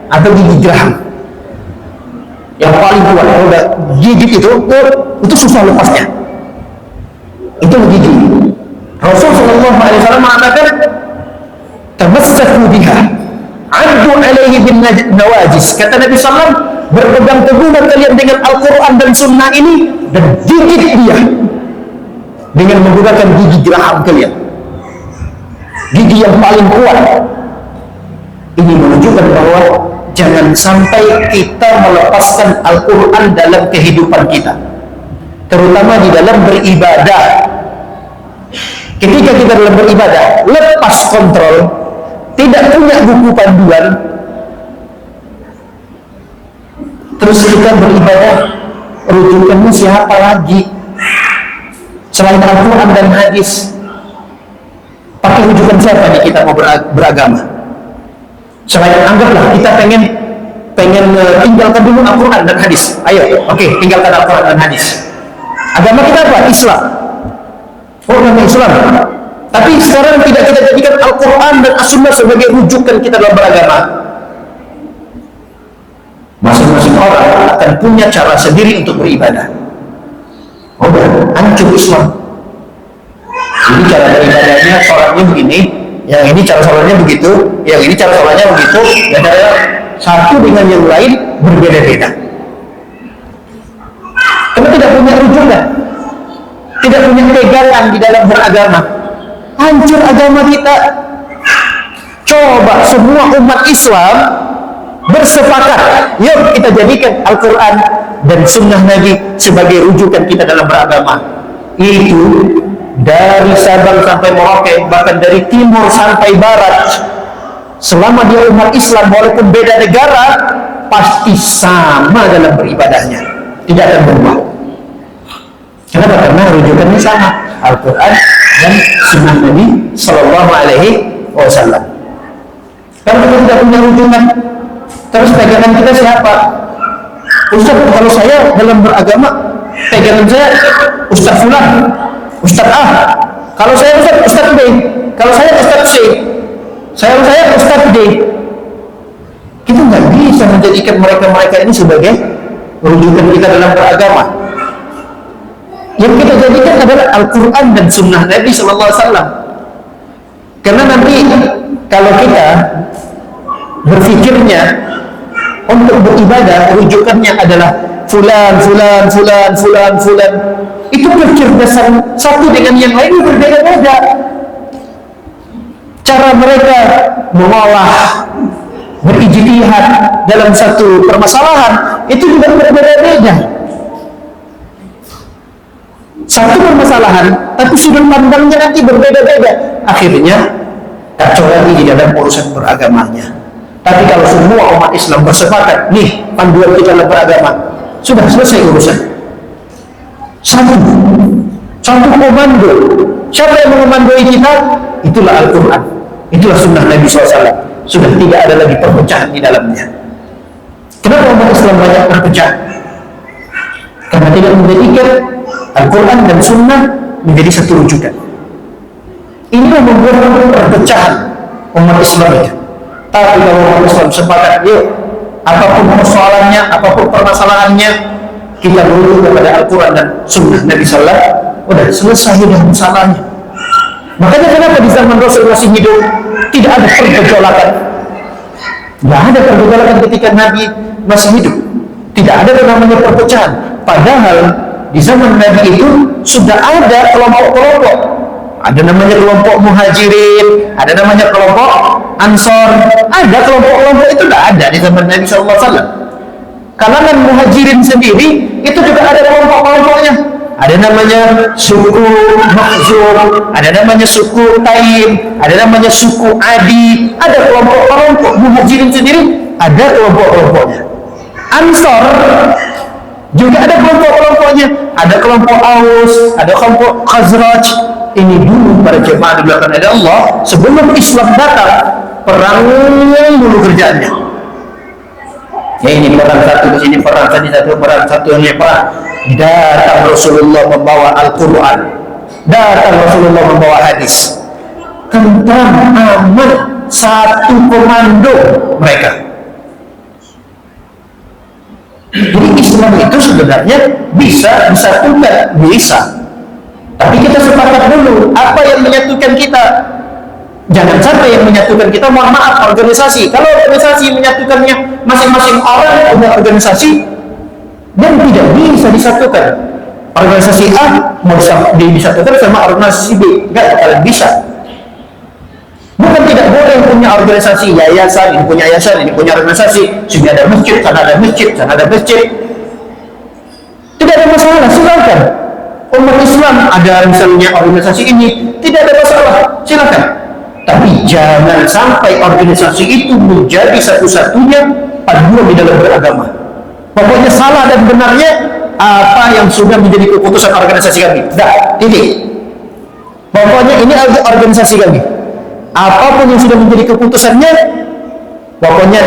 atau gigi geraham? Yang paling kuat. Kalau udah gigit itu susah lepasnya. Itu gigi. Rasulullah SAW mengatakan, tamassaku biha, addu alaihi bin nawajis. Kata Nabi SAW, berpegang teguhlah kalian dengan Al-Quran dan Sunnah ini dan gigit dia dengan menggunakan gigi geraham kalian, gigi yang paling kuat. Ini menunjukkan bahwa jangan sampai kita melepaskan Al-Quran dalam kehidupan kita, terutama di dalam beribadah. Ketika kita dalam beribadah lepas kontrol, tidak punya buku panduan, terus kita beribadah, rujukannya siapa lagi selain Al-Quran dan hadis? Pakai rujukan siapa nih kita mau beragama? Selain, anggaplah kita pengen tinggalkan dulu Al-Quran dan hadis. Ayo, oke, tinggalkan Al-Quran dan hadis. Agama kita apa? Islam. Agama Islam. Tapi sekarang tidak kita jadikan Al-Quran dan As-Sunnah sebagai rujukan kita dalam beragama. Masing-masing orang akan punya cara sendiri untuk beribadah. Hancur Islam. Ini cara beribadahnya, sholatnya begini, yang ini cara sholatnya begitu, yang ini cara sholatnya begitu, dan cara satu dengan yang lain berbeda-beda. Karena tidak punya rujukan, tidak punya pegangan di dalam beragama. Hancur agama kita. Coba semua umat Islam bersepakat, yuk kita jadikan Al-Quran dan Sunnah Nabi sebagai rujukan kita dalam beragama. Itu dari Sabang sampai Merauke, bahkan dari timur sampai barat, selama dia umat Islam walaupun beda negara, pasti sama dalam beribadahnya, tidak akan berubah. Kenapa? Karena rujukannya sama, Al-Quran dan Sunnah Nabi Sallallahu Alaihi Wasallam. Kalau kita tidak punya rujukan, terus pegangan kita siapa? Ustaz, kalau saya dalam beragama, pegangan saya Ustaz Fulan, Ustaz A. Kalau saya Ustaz B. Kalau saya Ustaz C. Saya Ustaz D. Kita nggak bisa menjadikan mereka-mereka ini sebagai rujukan kita dalam beragama. Yang kita jadikan adalah Al-Quran dan Sunnah Nabi Sallallahu Alaihi Wasallam. Karena nanti kalau kita berfikirnya untuk beribadah, rujukannya adalah fulan, itu kecerdasan satu dengan yang lain berbeda-beda. Cara mereka mengolah, berijtihad dalam satu permasalahan itu juga berbeda-beda. Satu permasalahan, tapi sudut pandangnya nanti berbeda-beda. Akhirnya kacau lagi di dalam urusan beragamanya. Tapi kalau semua umat Islam bersepakat, nih panduan kita dalam beragama, sudah selesai urusan. Satu komando. Siapa yang mengomandoi kita? Itulah Al-Quran, itulah Sunnah Nabi SAW. Sudah tidak ada lagi perpecahan di dalamnya. Kenapa umat Islam banyak berpecah? Karena tidak menjadikan Al-Quran dan Sunnah menjadi satu rujukan. Ini membuat perpecahan umat Islam itu. Tapi kalau umat Islam sepakat, yuk, apapun persoalannya, apapun permasalahannya, kita merujuk kepada Al-Quran dan Sunnah Nabi Sallallahu Alaihi Wasallam. Udah selesai dah masalahnya. Makanya kenapa di zaman Rasul masih hidup tidak ada pergejolakan? Tidak ada pergejolakan ketika Nabi masih hidup. Tidak ada namanya perpecahan. Padahal di zaman Nabi itu sudah ada kelompok-kelompok. Ada namanya kelompok Muhajirin, ada namanya kelompok Ansor, ada kelompok-kelompok itu tidak ada di zaman Nabi SAW. Kalangan Muhajirin sendiri itu juga ada kelompok-kelompoknya. Ada namanya suku Makhzum, ada namanya suku Taim, ada namanya suku Adi, ada kelompok-kelompok. Muhajirin sendiri ada kelompok-kelompoknya. Ansor juga ada kelompok-kelompoknya, ada kelompok Aus, ada kelompok Khazraj. Ini dulu para jemaah di belakang ada Allah, sebelum Islam datang, perang dulu kerjaannya. Ya ini perang satu, di sini perang, tadi satu perang, satu ini perang. Datang Rasulullah membawa Al-Quran, datang Rasulullah membawa hadis, tentang aman, satu komando mereka. Jadi Islam itu sebenarnya bisa disatukan, bisa. Tapi kita sepakat dulu, apa yang menyatukan kita? Jangan sampai yang menyatukan kita, mohon maaf, organisasi. Kalau organisasi menyatukannya masing-masing orang punya organisasi, dan tidak bisa disatukan. Organisasi A mau disatukan sama organisasi B, nggak bakalan bisa. Bukan tidak boleh punya organisasi, yayasan, ini punya yayasan, ini punya organisasi, sini ada masjid, sana ada masjid, sana ada masjid. Tidak ada masalah, silakan. Umat Islam ada misalnya organisasi ini, tidak ada masalah, silakan. Tapi jangan sampai organisasi itu menjadi satu-satunya panduan di dalam beragama. Pokoknya salah dan benarnya apa yang sudah menjadi keputusan organisasi kami. Dah, titik. Pokoknya ini organisasi kami. Apapun yang sudah menjadi keputusannya, pokoknya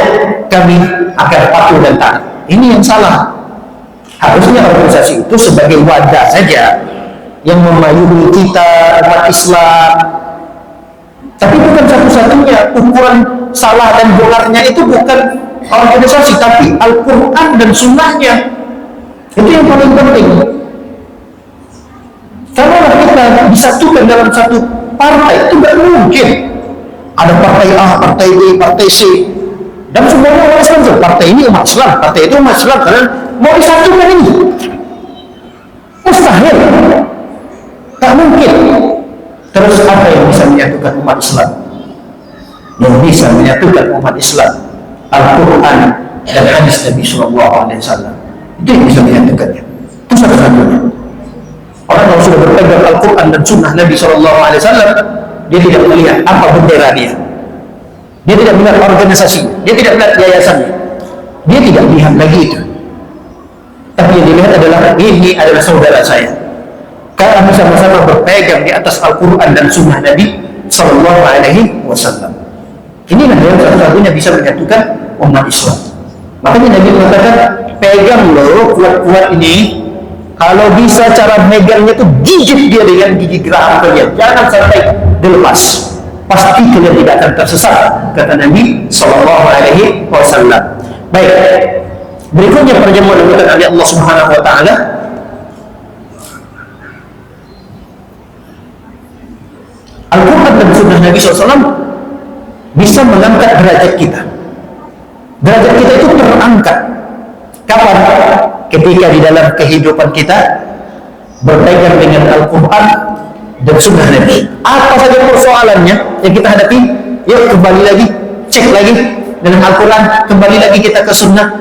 kami akan patuh dan taat. Ini yang salah. Harusnya organisasi itu sebagai wadah saja yang memayungi kita umat Islam. Tapi bukan satu-satunya. Ukuran salah dan benarnya itu bukan organisasi, tapi Al-Quran dan Sunnahnya. Itu yang paling penting. Kalau kita disatukan dalam satu partai, itu tidak mungkin. Ada partai A, partai B, partai C, dan semuanya umat Islam. Partai ini umat Islam, partai itu umat Islam. Kalian mau disatukan ini? Mustahil. Tak mungkin. Terus apa yang bisa menyatukan umat Islam? yang bisa menyatukan umat Islam, Al-Quran dan hadis Nabi Sallallahu Alaihi Wasallam. Itu yang bisa menyatukannya. Itu satu-satunya. Orang yang sudah berpegang Al-Quran dan Sunnah Nabi Sallallahu Alaihi Wasallam, dia tidak melihat apa bendera dia tidak melihat organisasi, dia tidak melihat yayasannya, dia tidak melihat lagi itu. Tapi yang dilihat adalah ini adalah saudara saya. Karena sama-sama berpegang di atas Al-Quran dan Sunnah Nabi Sallallahu Alaihi Wasallam. Inilah yang satu-satunya bisa menyatukan umat Islam. Makanya Nabi mengatakan, pegang loh kuat-kuat ini. Kalau bisa cara megangnya itu gigit dia dengan gigi geraham kalian, jangan sampai dilepas. Pasti kalian tidak akan tersesat, kata Nabi Sallallahu Alaihi Wasallam. Baik, berikutnya perjamuan yang diberikan oleh Allah Subhanahu Wa Taala. Al-Quran dan Sunnah Nabi SAW bisa mengangkat derajat kita. Derajat kita itu terangkat. Kapan? Ketika di dalam kehidupan kita berpegang dengan Al-Quran dan Sunnah Nabi. Apa saja persoalannya yang kita hadapi, yuk kembali lagi, cek lagi dengan Al-Quran, kembali lagi kita ke Sunnah.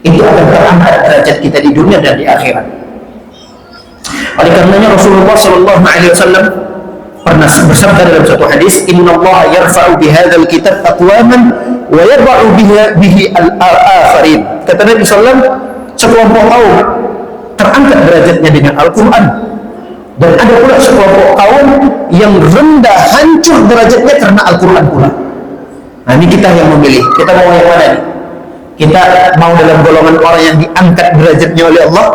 Itu akan terangkat derajat kita di dunia dan di akhirat. Oleh karenanya Rasulullah Sallallahu Alaihi Wasallam pernah bersabda dalam satu hadis, Inna Allah yarfa'u bihadzal kitab aqwaman wa yadha'u bihi al-akharin. Kata Nabi SAW, sekelompok kaum terangkat derajatnya dengan Al-Quran, dan ada pula sekelompok kaum yang rendah, hancur derajatnya karena Al-Quran pula. Nah, ini kita yang memilih, kita mau yang mana nih? Kita mau dalam golongan orang yang diangkat derajatnya oleh Allah,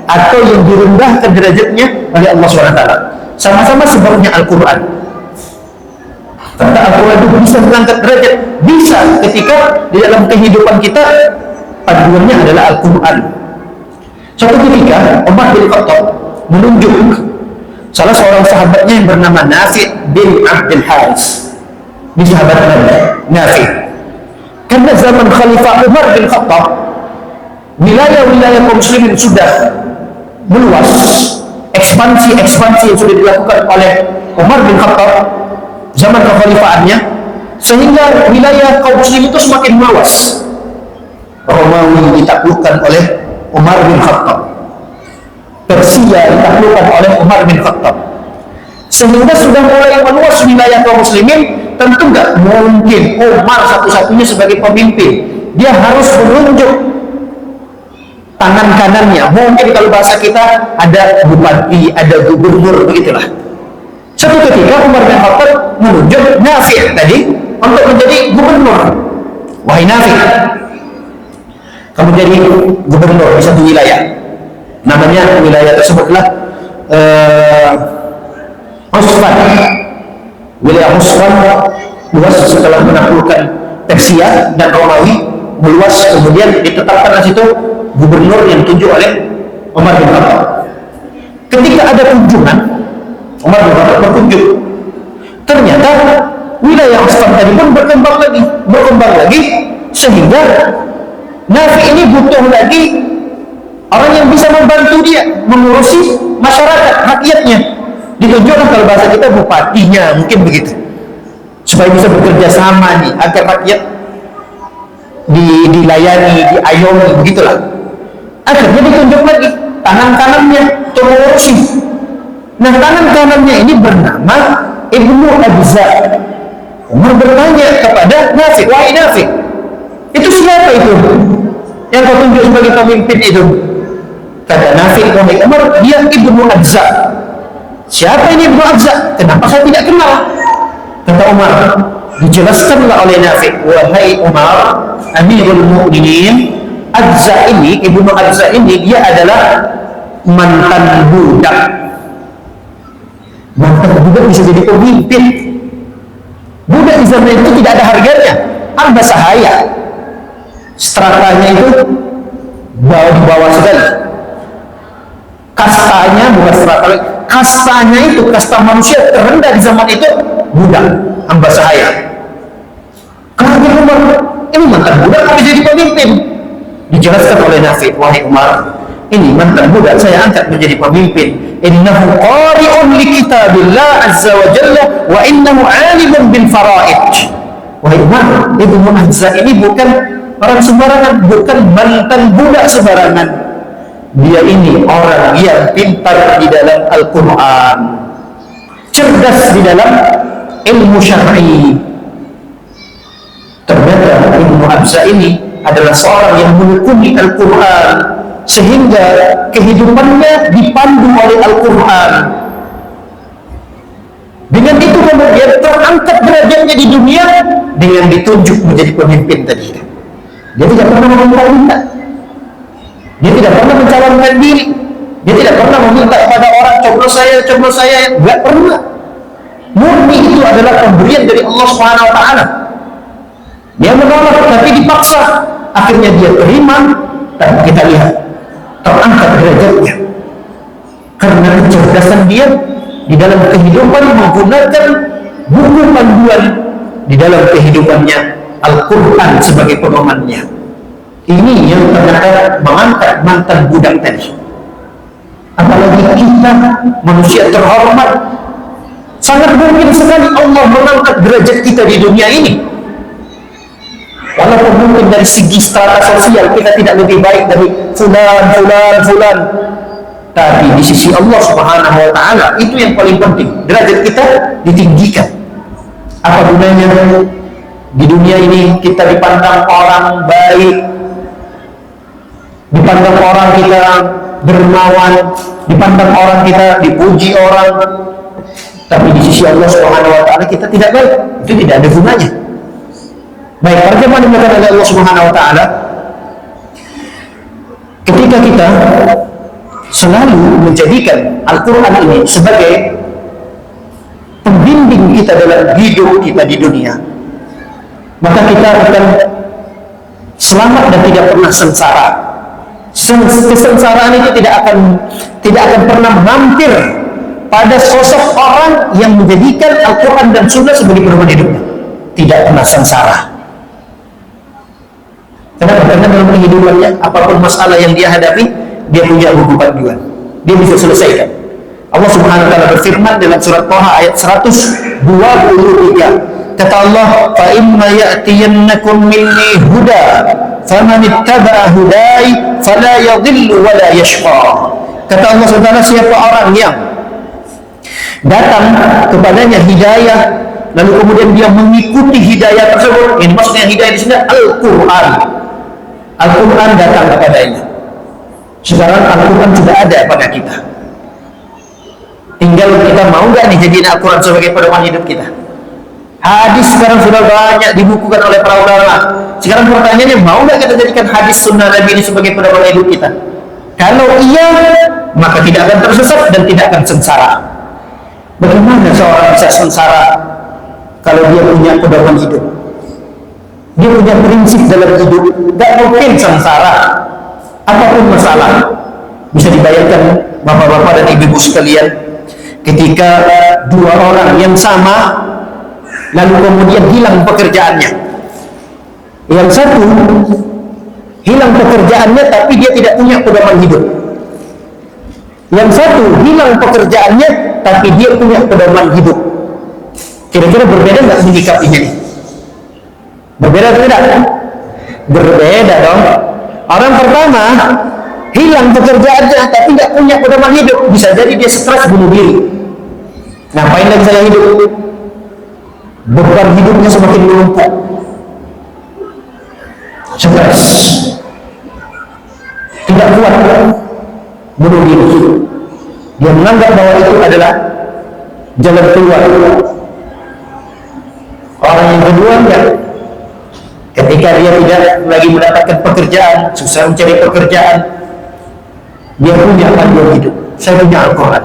atau yang direndahkan derajatnya oleh Allah SWT. Sama-sama sebabnya Al-Quran. Karena Al-Quran itu bisa mengangkat derajat, bisa ketika di dalam kehidupan kita panduannya adalah Al-Quran. Suatu ketika Umar bin Khattab menunjuk salah seorang sahabatnya yang bernama Nafi' bin Abdul Haris. Ini sahabat Nabi, Nafi'. Karena zaman Khalifah Umar bin Khattab, wilayah-wilayah kaum muslimin sudah meluas, ekspansi yang sudah dilakukan oleh Umar bin Khattab zaman kekhalifaannya, sehingga wilayah kaum muslim itu semakin meluas. Romawi ditaklukkan oleh Umar bin Khattab, Persia ditaklukkan oleh Umar bin Khattab, sehingga sudah mulai meluas wilayah kaum muslimin. Tentu nggak mungkin Umar satu-satunya sebagai pemimpin, dia harus menunjuk tangan kanannya. Mungkin kalau bahasa kita ada bupati, ada gubernur, begitulah. Suatu ketika Umar bin Khattab menunjuk Nafi' tadi untuk menjadi gubernur. Wahai Nafi', kamu jadi gubernur di satu wilayah. Namanya wilayah tersebutlah Usfan. Wilayah Usfan luas setelah menaklukkan Persia dan Romawi, meluas, kemudian ditetapkan di situ gubernur yang ditunjuk oleh Umar bin Khattab. Ketika ada kunjungan, Umar bin Khattab berkunjung. Ternyata wilayah Usfan tadi pun berkembang lagi, sehingga Nafi ini butuh lagi orang yang bisa membantu dia mengurusi masyarakat, rakyatnya. Ditunjukkan kalau bahasa kita bupatinya, mungkin begitu, supaya bisa bekerja sama nih agar rakyat dilayani, diayomi, begitulah. Akhirnya ditunjuk lagi tangan kanannya untuk mengurusi. Nah, tangan kanannya ini bernama Ibnu Abza. Umar bertanya kepada Nafi', wahai Nafi', itu siapa itu yang kau tunjuk sebagai pemimpin itu? Kata Nafi', wahai Umar, dia Ibnu Abza. Siapa ini Ibnu Abza? Kenapa saya tidak kenal? Kata Umar, dijelaskanlah oleh Nafi', wahai Umar, Amirul Mu'minin, Abza ini, Ibnu Abza ini, dia adalah mantan budak. Mantan budak bisa jadi pemimpin. Budak di zaman itu tidak ada harganya, harga sahaya. Stratanya itu di bawah sekali. Kastanya bukan strata, kastanya itu, kasta manusia terendah di zaman itu budak, hamba sahaya. Kaget Umar, ini mantan budak tapi jadi pemimpin. Dijelaskan oleh Nafi', wahai Umar, ini mantan budak saya angkat menjadi pemimpin. Innahu qari'un li kitabillah azza wa jalla wa innahu 'alimun bil faraid. Wahai Umar, Ibnu Hamzah ini bukan orang sembarangan, bukan mantan budak sembarangan. Dia ini orang yang pintar di dalam Al-Quran, cerdas di dalam ilmu syar'i. Ternyata Ibnu Hamzah ini adalah seorang yang menekuni Al-Quran, sehingga kehidupannya dipandu oleh Al-Quran. Dengan itu kemudian terangkat derajatnya di dunia dengan ditunjuk menjadi pemimpin tadi. Dia tidak pernah meminta-minta, dia tidak pernah mencalonkan diri, dia tidak pernah meminta kepada orang coblos saya, nggak pernah. Murni itu adalah pemberian dari Allah Subhanahu Wa Taala. Dia menolak tapi dipaksa, akhirnya dia terima. Dan kita lihat terangkat derajatnya karena kecerdasan dia di dalam kehidupan, menggunakan buku panduan di dalam kehidupannya, Al-Quran sebagai pedomannya. Ini yang ternyata mengangkat mantan budak tadi. Apalagi kita manusia terhormat, sangat mungkin sekali Allah mengangkat derajat kita di dunia ini. Walaupun mungkin dari segi strata sosial kita tidak lebih baik dari fulan, tapi di sisi Allah Subhanahu Wa Taala itu yang paling penting, derajat kita ditinggikan. Apa gunanya di dunia ini kita dipandang orang baik, dipandang orang kita dermawan, dipandang orang kita dipuji orang, tapi di sisi Allah Subhanahu Wa Taala kita tidak baik, itu tidak ada gunanya. Baik, bagaimana dikatakan oleh Allah Subhanahu Wa Taala, ketika kita selalu menjadikan Al-Quran ini sebagai pembimbing kita dalam hidup kita di dunia, maka kita akan selamat dan tidak pernah sengsara. Kesengsaraan itu tidak akan pernah mampir pada sosok orang yang menjadikan Al-Quran dan Sunnah sebagai pedoman hidupnya. Tidak pernah sengsara. Kenapa? Karena dalam kehidupannya, apapun masalah yang dia hadapi, dia punya buku panduan, dia bisa selesaikan. Allah Subhanahu Wa Taala berfirman dalam surat Thaha ayat 123, kata Allah, fa imma ya'tiyannakum minni huda faman ittaba'a hudai fala yadhillu wa la yashqa. Kata Allah Subhanahu Wa Taala, siapa orang yang datang kepadanya hidayah lalu kemudian dia mengikuti hidayah tersebut, ini maksudnya hidayah di sini Al-Quran. Al-Quran datang kepadanya. Sekarang Al-Quran sudah ada pada kita, tinggal kita mau nggak nih jadiin Al-Quran sebagai pedoman hidup kita. Hadis sekarang sudah banyak dibukukan oleh para ulama. Sekarang pertanyaannya, mau nggak kita jadikan hadis sunnah Nabi ini sebagai pedoman hidup kita? Kalau iya, maka tidak akan tersesat dan tidak akan sengsara. Bagaimana seorang bisa sengsara kalau dia punya pedoman hidup? Dia punya prinsip dalam hidup, gak mungkin sengsara. Apapun masalah, bisa dibayangkan bapak-bapak dan ibu-ibu sekalian, ketika dua orang yang sama lalu kemudian hilang pekerjaannya. Yang satu hilang pekerjaannya tapi dia tidak punya pedoman hidup. Yang satu hilang pekerjaannya tapi dia punya pedoman hidup. Kira-kira berbeda nggak menyikapinya nih? Berbeda atau tidak? Berbeda dong. Orang pertama hilang pekerjaannya tapi nggak punya pedoman hidup, bisa jadi dia stres bunuh diri. Ngapain lagi saya hidup? Beban hidupnya semakin menumpuk, stres, tidak kuat, bunuh diri. Dia menganggap bahwa itu adalah jalan keluar. Orang yang kedua ya, ketika dia tidak lagi mendapatkan pekerjaan, susah mencari pekerjaan, dia punya panduan hidup. Saya punya Al-Quran,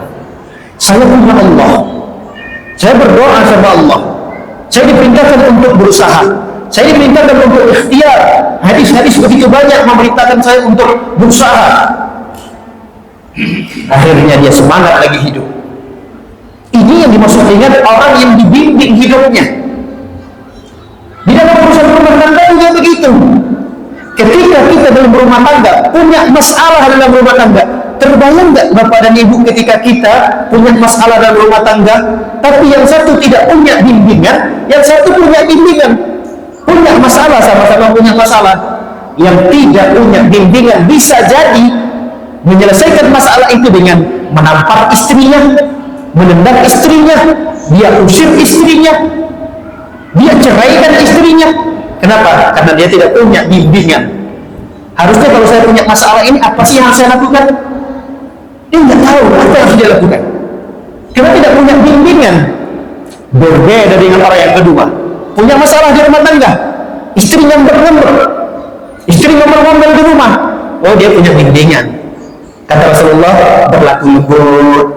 saya punya Allah, saya berdoa sama Allah, saya diperintahkan untuk berusaha, saya diperintahkan untuk ikhtiar. Hadis-hadis begitu banyak memerintahkan saya untuk berusaha. Akhirnya dia semangat lagi hidup. Ini yang dimaksud dengan orang yang dibimbing hidupnya. Di dalam urusan rumah tangga juga begitu. Ketika kita dalam rumah tangga punya masalah dalam rumah tangga, terbayang nggak bapak dan ibu ketika kita punya masalah dalam rumah tangga, tapi yang satu tidak punya bimbingan, yang satu punya bimbingan, punya masalah, sama-sama punya masalah. Yang tidak punya bimbingan bisa jadi menyelesaikan masalah itu dengan menampar istrinya, menendang istrinya, dia usir istrinya, dia ceraikan istrinya. Kenapa? Karena dia tidak punya bimbingan. Harusnya kalau saya punya masalah ini, apa sih yang harus saya lakukan? Dia nggak tahu apa yang harus dia lakukan. Karena tidak punya bimbingan. Berbeda dengan orang yang kedua, punya masalah di rumah tangga, istri ngambek-ngambek, istri ngomel-ngomel di rumah. Oh, dia punya bimbingan. Kata Rasulullah, berlaku lembut,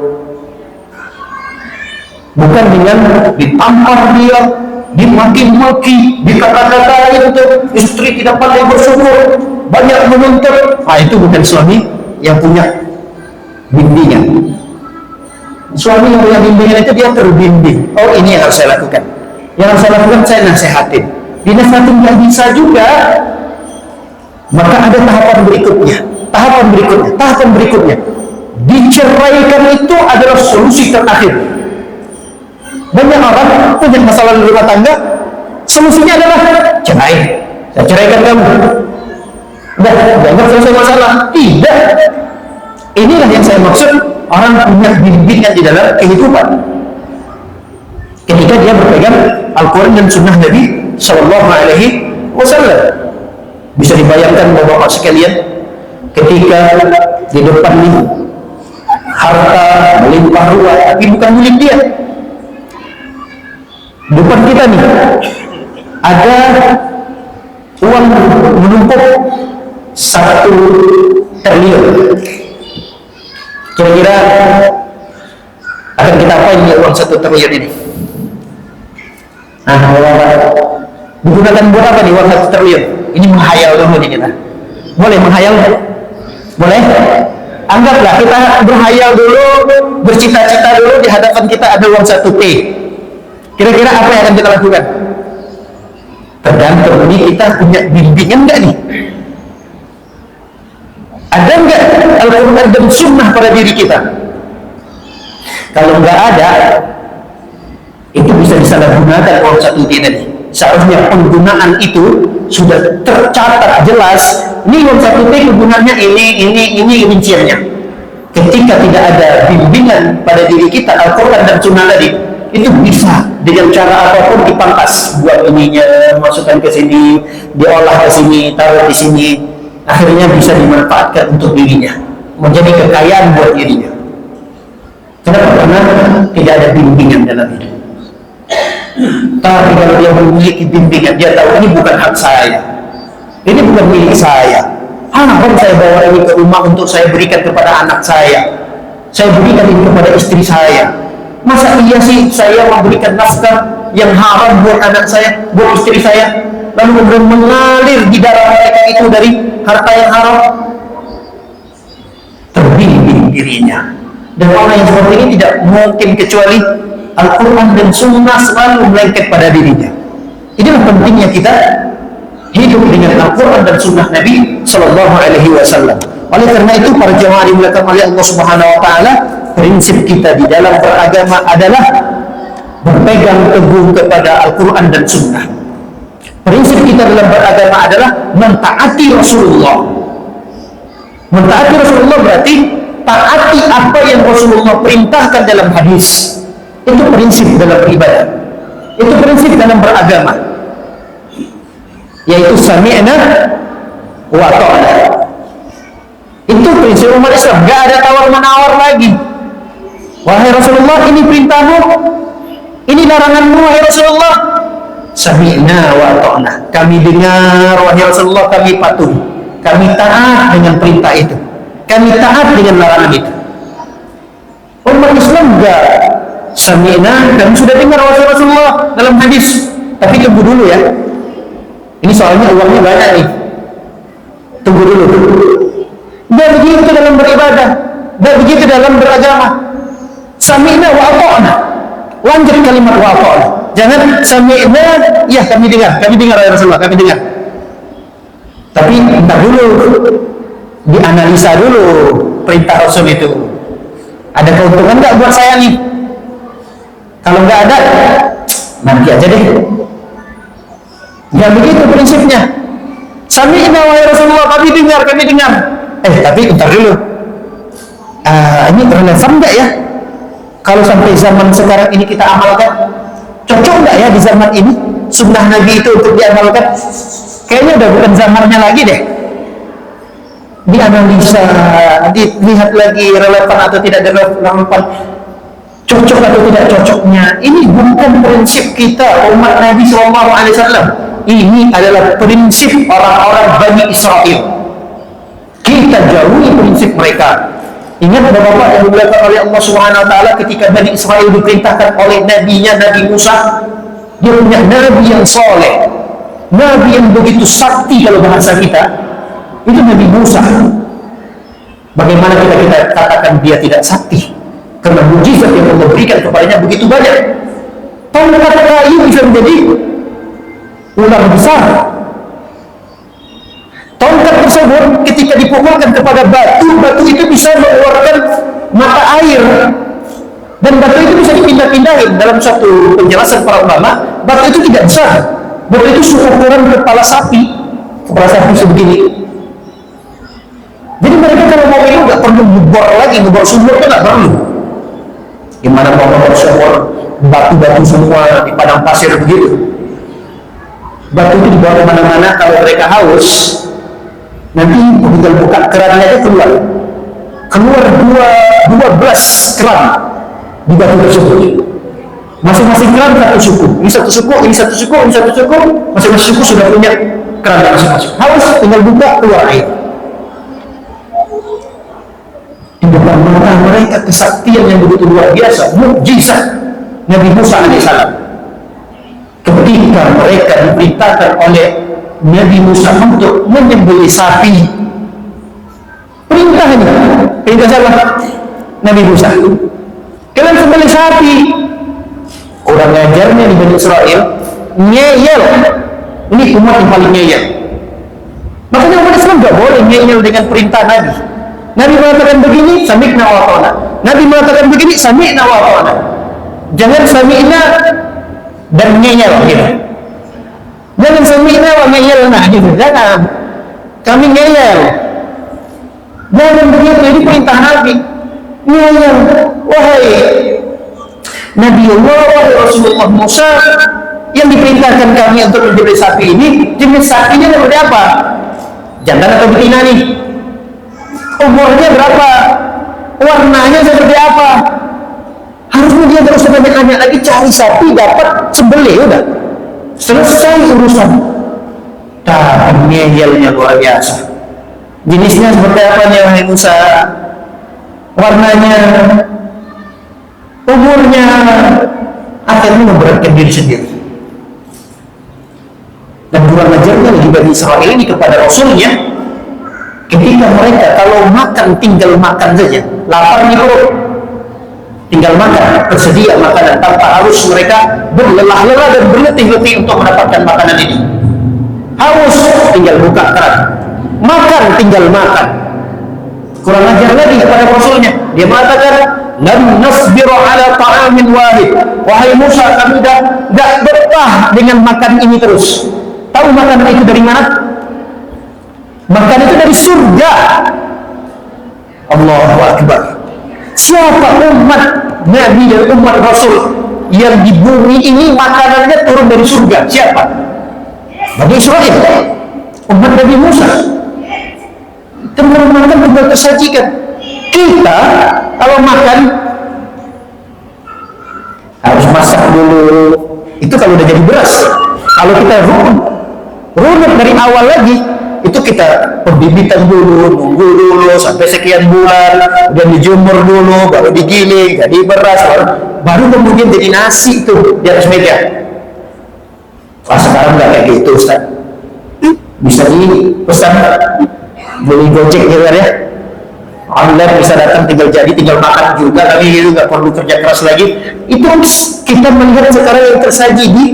bukan dengan ditampar dia, dimaki-maki, dikata-katain itu istri tidak pandai bersyukur, banyak menuntut. Itu bukan suami yang punya bimbingan. Suami yang punya bimbingan itu dia terbimbing. Oh, ini yang harus saya lakukan. Yang harus saya lakukan, saya nasihatin. Dinasihatin nggak bisa juga, maka ada tahapan berikutnya. Tahapan berikutnya. Diceraikan itu adalah solusi terakhir. Banyak orang punya masalah di rumah tangga, solusinya adalah cerai. Saya ceraikan kamu. Udah, jangan selesai masalah. Tidak. Inilah yang saya maksud, orang punya bimbingan di dalam kehidupan. Ketika dia berpegang Al-Quran dan Sunnah Nabi Sallallahu Alaihi Wasallam. Bisa dibayangkan bapak-bapak sekalian, ketika di depan nih harta melimpah ruah, tapi bukan milik dia. Depan kita nih ada uang menumpuk 1 triliun. Kira-kira akan kita apain ya uang 1 triliun ini? Nah, digunakan buat apa nih uang 1 triliun? Ini menghayal dulu nih kita. Boleh menghayal? Boleh? Anggaplah kita berhayal dulu, bercita-cita dulu, di hadapan kita ada uang 1 T. Kira-kira apa yang akan kita lakukan? Tergantung ini kita punya bimbingan nggak nih? Ada nggak Al-Quran dan Sunnah pada diri kita? Kalau nggak ada, itu bisa disalahgunakan uang 1 T tadi. Seharusnya penggunaan itu sudah tercatat jelas. Ini uang 1 T kegunaannya ini rinciannya. Ketika tidak ada bimbingan pada diri kita Al-Quran dan Sunnah tadi, itu bisa dengan cara apapun dipangkas, buat ininya, masukkan ke sini, diolah ke sini, taruh di sini, akhirnya bisa dimanfaatkan untuk dirinya, menjadi kekayaan buat dirinya. Kenapa? Karena tidak ada bimbingan dalam hidup. Tapi kalau dia memiliki bimbingan, dia tahu ini bukan hak saya, ini bukan milik saya. Haram saya bawa ini ke rumah untuk saya berikan kepada anak saya berikan ini kepada istri saya. Masa iya sih saya memberikan nafkah yang haram buat anak saya, buat istri saya, lalu kemudian mengalir di darah mereka itu dari harta yang haram? Terbimbing dirinya. Dan orang yang seperti ini tidak mungkin kecuali Al-Quran dan Sunnah selalu melengket pada dirinya. Inilah pentingnya kita hidup dengan Al-Quran dan Sunnah Nabi Sallallahu Alaihi Wasallam. Oleh karena itu, para jemaah dimuliakan oleh Allah Subhanahu Wa Taala, prinsip kita di dalam beragama adalah berpegang teguh kepada Al-Quran dan Sunnah. Prinsip kita dalam beragama adalah mentaati Rasulullah. Mentaati Rasulullah berarti taati apa yang Rasulullah perintahkan dalam hadis. Itu prinsip dalam beribadah. Itu prinsip dalam beragama. Yaitu sami'na wa ta'na. Itu prinsip umat Islam. Gak ada tawar-menawar lagi. Wahai Rasulullah, ini perintahmu, ini laranganmu, wahai Rasulullah. Sami'na wa ta'na. Kami dengar, wahai Rasulullah, kami patuh. Kami taat dengan perintah itu. Kami taat dengan larangan itu. Umat Islam enggak. Sami'na, kami sudah dengar wahai Rasulullah dalam hadis. Tapi tunggu dulu ya. Ini soalnya uangnya banyak nih. Tunggu dulu. Enggak begitu dalam beribadah. Enggak begitu dalam beragama. Sami'na wa ta'na. Lanjut kalimat wa ta'na. Jangan sami'na, ya kami dengar wahai Rasulullah, kami dengar. Tapi entar dulu, dianalisa dulu perintah Rasul itu. Ada keuntungan nggak buat saya nih? Kalau nggak ada, nanti aja deh. Nggak begitu prinsipnya. Sami'na wahai Rasulullah, kami dengar. Tapi entar dulu. Ini relevan nggak ya? Kalau sampai zaman sekarang ini kita amalkan, cocok nggak ya di zaman ini sunnah Nabi itu untuk diamalkan? Kayaknya udah bukan zamannya lagi deh. Dianalisa, dilihat lagi relevan atau tidak relevan, cocok atau tidak cocoknya. Ini bukan prinsip kita umat Nabi SAW. Ini adalah prinsip orang-orang Bani Israel. Kita jauhi prinsip mereka. Ingat Bapak-bapak yang dimuliakan oleh Allah Subhanahu Wa Taala, ketika Bani Israel diperintahkan oleh nabinya Nabi Musa, dia punya nabi yang soleh, nabi yang begitu sakti kalau bahasa kita. Itu Nabi Musa. Bagaimana kita katakan dia tidak sakti? Karena mujizat yang Allah berikan kepadanya begitu banyak. Tongkat kayu bisa menjadi ular besar. Tongkat tersebut ketika dipukulkan kepada batu itu bisa mengeluarkan mata air. Dan batu itu bisa dipindah-pindahin. Dalam satu penjelasan para ulama, batu itu tidak besar. Batu itu seukuran kepala sapi sebegini. Jadi mereka kalau mau minum nggak perlu ngebor sumur, itu nggak perlu. Gimana mau ngebor sumur, batu-batu semua di padang pasir begitu. Batu itu dibawa kemana-mana. Kalau mereka haus, nanti tinggal buka kerannya itu keluar 12 keran di batu tersebut. Masing-masing keran satu suku. Ini satu suku, masing-masing suku sudah punya keran masing-masing. Haus, tinggal buka, keluar air. Di depan mata mereka kesaktian yang begitu luar biasa, mukjizat Nabi Musa alaihissalam. Ketika mereka diperintahkan oleh Nabi Musa untuk menyembelih sapi, perintah siapa? Nabi Musa. Kalian sembelih sapi. Orang ngajarnya di Bani Israel ngeyel. Ini umat yang paling ngeyel. Makanya umat Islam nggak boleh ngeyel dengan perintah Nabi. Nabi mengatakan begini, sami'na wa ata'na. Nabi mengatakan begini, sami'na wa ata'na. Jangan sami'na dan ngeyel gitu. Jangan sami'na wa ngeyelna gitu. Jangan. Kami ngeyel. Jangan begitu, ini perintah Nabi. Ngeyel. Wahai Nabi Allah, wahai Rasulullah Musa, yang diperintahkan kami untuk menyembelih sapi ini, jenis sapinya seperti apa? Jantan atau betina nih? Umurnya berapa? Warnanya seperti apa? Harusnya dia terus banyak lagi cari sapi, dapat sembelih, udah selesai urusan. Ngeyelnya luar biasa. Jenisnya seperti apa nih wahai Musa? Warnanya, umurnya, akhirnya memberatkan diri sendiri. Dan kurang ajarnya lagi Bani Israel ini kepada Rasulnya. Ketika mereka kalau makan tinggal makan saja, lapar di perut, tinggal makan, tersedia makanan tanpa harus mereka berlelah-lelah dan berletih-letih untuk mendapatkan makanan ini. Haus, tinggal buka keran, makan, tinggal makan. Kurang ajar lagi kepada Rasulnya. Dia mengatakan, "Lam nasbiru ala ta'amin wahid." Wahai Musa, kami tidak betah dengan makan ini terus. Tahu makanan itu dari mana? Makan itu dari surga. Allahu Akbar. Siapa umat Nabi dan umat Rasul yang di bumi ini makanannya turun dari surga? Siapa? Bani Israel, umat Nabi Musa. Teman makan juga tersajikan. Kita kalau makan harus masak dulu. Itu kalau udah jadi beras. Kalau kita runut dari awal lagi, itu kita pembibitan dulu, nunggu dulu sampai sekian bulan, dan dijemur dulu, baru digiling jadi beras, baru kemudian jadi nasi itu di atas meja. Wah, sekarang nggak kayak gitu, Ustaz. Bisa dipesan, beli Gojek gitu kan ya, online bisa datang, tinggal jadi, tinggal makan juga, tapi itu nggak perlu kerja keras lagi. Itu kita melihat sekarang yang tersaji di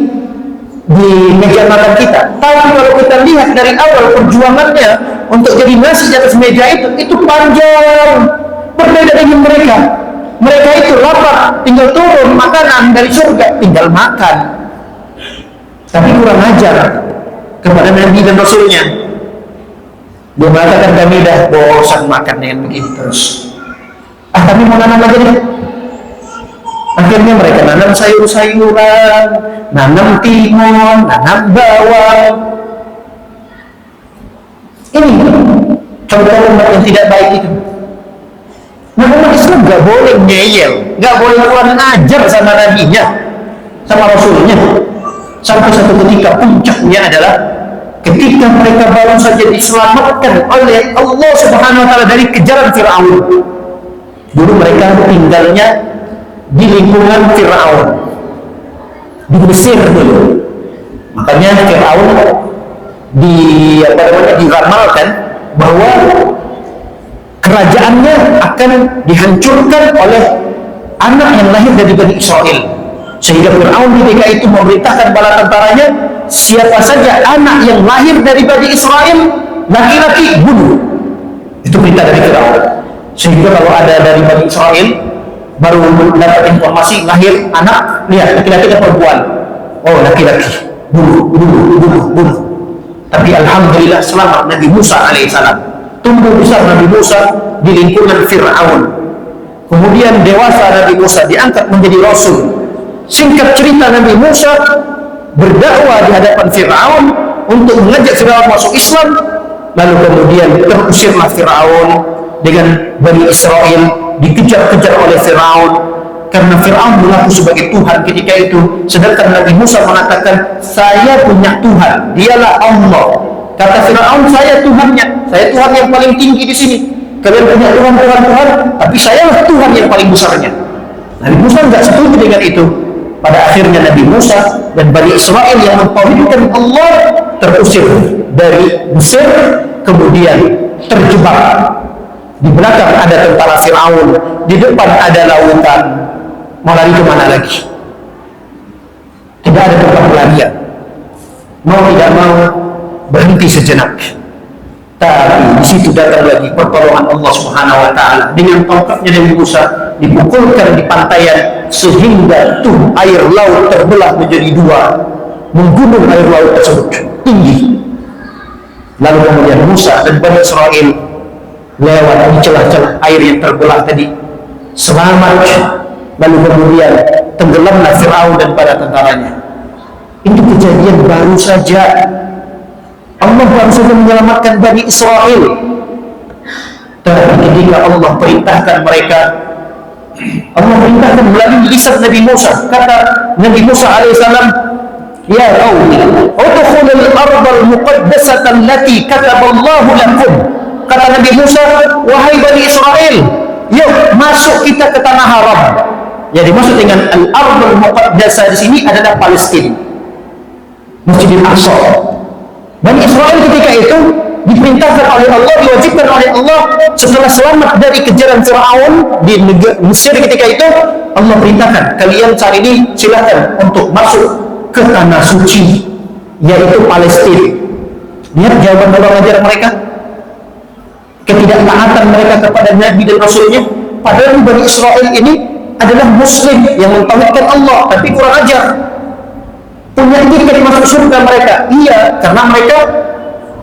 di meja makan kita. Tapi kalau kita lihat dari awal perjuangannya untuk jadi nasi di atas meja itu panjang. Berbeda dengan mereka. Mereka itu lapar, tinggal turun makanan dari surga, tinggal makan. Tapi kurang ajar kepada Nabi dan Rasulnya. Dia mengatakan, kami dah bosan makan dengan begitu terus. Kami mau nanam lagi nih. Akhirnya mereka nanam sayur-sayuran, nanam timun, nanam bawang. Ini contoh umat yang tidak baik itu. Nah, umat Islam gak boleh ngeyel, gak boleh kurang ajar sama nabinya, sama rasulnya. Sampai satu ketika puncaknya adalah ketika mereka baru saja diselamatkan oleh Allah Subhanahu wa taala dari kejaran Firaun. Dulu mereka tinggalnya di lingkungan Firaun, di Mesir dulu. Makanya Firaun diramalkan bahwa kerajaannya akan dihancurkan oleh anak yang lahir dari Bani Israel. Sehingga Firaun ketika itu memerintahkan bala tentaranya, siapa saja anak yang lahir dari Bani Israel, laki-laki bunuh. Itu perintah dari Firaun. Sehingga kalau ada dari Bani Israel baru mendapat informasi lahir anak, lihat laki-laki dan perempuan, oh laki-laki, bunuh. Tapi alhamdulillah selamat Nabi Musa alaihissalam. Tumbuh besar Nabi Musa di lingkungan Fir'aun. Kemudian dewasa Nabi Musa diangkat menjadi Rasul. Singkat cerita, Nabi Musa berdakwah di hadapan Fir'aun untuk mengajak Fir'aun masuk Islam. Lalu kemudian terusirlah Fir'aun dengan Bani Israel, dikejar-kejar oleh Fir'aun karena Fir'aun mengaku sebagai Tuhan ketika itu. Sedangkan Nabi Musa mengatakan, saya punya Tuhan, dialah Allah. Kata Fir'aun, saya Tuhannya, saya Tuhan yang paling tinggi di sini. Kalian punya Tuhan, tapi sayalah Tuhan yang paling besarnya. Nabi Musa nggak setuju dengan itu. Pada akhirnya Nabi Musa dan Bani Israel yang mentauhidkan Allah terusir dari Mesir, kemudian terjebak. Di belakang ada tentara Fir'aun, di depan ada lautan. Mau lari kemana lagi? Tidak ada tempat pelarian. Mau tidak mau berhenti sejenak. Tapi di situ datang lagi pertolongan Allah Subhanahu wa taala. Dengan tongkatnya Nabi Musa dipukulkan di pantaian sehingga tuh air laut terbelah menjadi dua, menggunung air laut tersebut tinggi. Lalu kemudian Musa dan Bani Israel lewat di celah-celah air yang terbelah tadi, selamat. Lalu kemudian tenggelamlah Fir'aun dan para tentaranya. Itu kejadian baru saja. Allah baru saja menyelamatkan Bani Israel. Tapi ketika Allah perintahkan mereka, Allah perintahkan melalui lisan Nabi Musa. Kata Nabi Musa alaihissalam, ya qaumi, udkhulul ardal muqaddasata allati kataballahu lakum. Kata Nabi Musa, wahai Bani Israel, yuk masuk kita ke tanah haram. Jadi maksud dengan al-ardal muqaddasah di sini adalah Palestina, Masjidil Aqsa. Bani Israel ketika itu diperintahkan oleh Allah, diwajibkan oleh Allah setelah selamat dari kejaran Fir'aun di Mesir ketika itu. Allah perintahkan, kalian saat ini silakan untuk masuk ke tanah suci, yaitu Palestina. Lihat jawaban Allah mengajar mereka, ketidaktaatan mereka kepada Nabi dan Rasulnya. Padahal Bani Israel ini adalah Muslim yang mentauhidkan Allah, tapi kurang ajar. Punya tiket masuk surga mereka, iya, karena mereka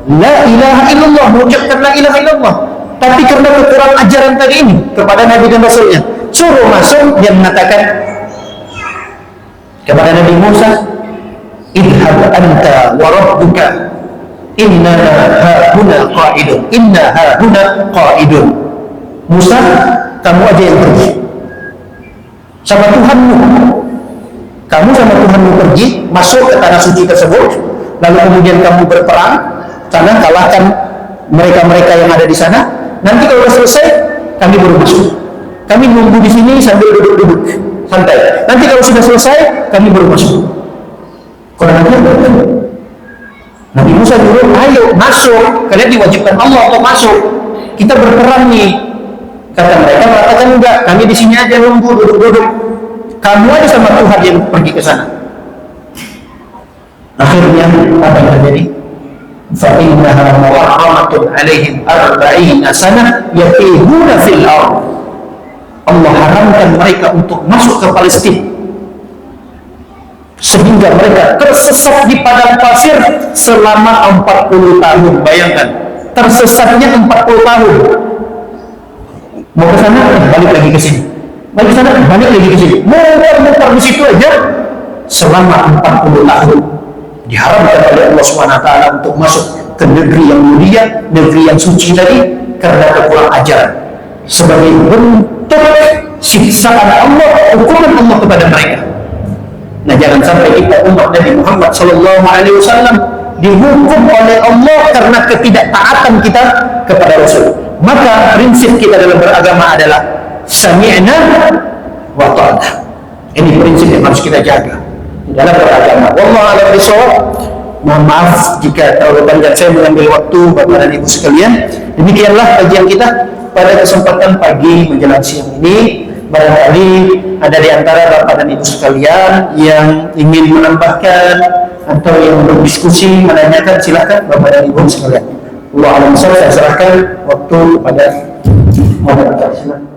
la ilaha illallah, mengucapkan la ilaha illallah. Tapi karena kekurangan ajaran tadi ini kepada Nabi dan Rasulnya, suruh masuk, dia mengatakan kepada Nabi Musa, idhab anta wa rabbuka inna hahuna qa'idun, inna hahuna qa'idun. Musa, kamu aja yang pergi sama Tuhanmu. Kamu sama Tuhanmu pergi, masuk ke tanah suci tersebut, lalu kemudian kamu berperang, sana kalahkan mereka-mereka yang ada di sana. Nanti kalau sudah selesai, kami baru masuk. Kami nunggu di sini sambil duduk-duduk santai. Nanti kalau sudah selesai, kami baru masuk. Kurang ajar. Nabi Musa dulu, ayo masuk. Kalian diwajibkan Allah untuk masuk. Kita berperang nih. Kata mereka mengatakan enggak, kami di sini aja nunggu, duduk-duduk. Kamu aja sama Tuhan yang pergi ke sana. Akhirnya apa yang terjadi? فَإِنَّهَا مُحَرَّمَةٌ عَلَيْهِمْ 40 sanah yatihuna fil ardh. Allah haramkan mereka untuk masuk ke Palestina sehingga mereka tersesat di padang pasir selama 40 tahun. Bayangkan, tersesatnya 40 tahun. Mau ke sana, balik lagi ke sini. Balik ke sana, balik lagi ke sini. Muter-muter di situ aja selama 40 tahun. Diharamkan oleh Allah SWT untuk masuk ke negeri yang mulia, negeri yang suci tadi karena kekurang ajaran. Sebagai bentuk siksaan Allah, hukuman Allah kepada mereka. Nah, jangan sampai kita umat Nabi Muhammad SAW dihukum oleh Allah karena ketidaktaatan kita kepada Rasul. Maka prinsip kita dalam beragama adalah sami'na wa ta'na. Ini prinsip yang harus kita jaga dalam beragama. Wallahu a'lam bishawab. Mohon maaf jika terlalu panjang saya mengambil waktu Bapak dan Ibu sekalian. Demikianlah kajian kita pada kesempatan pagi menjelang siang ini. Barangkali ada di antara Bapak dan Ibu sekalian yang ingin menambahkan atau yang berdiskusi, menanyakan, silakan Bapak dan Ibu sekalian. Allah alam, saya serahkan waktu kepada moderator. Silakan.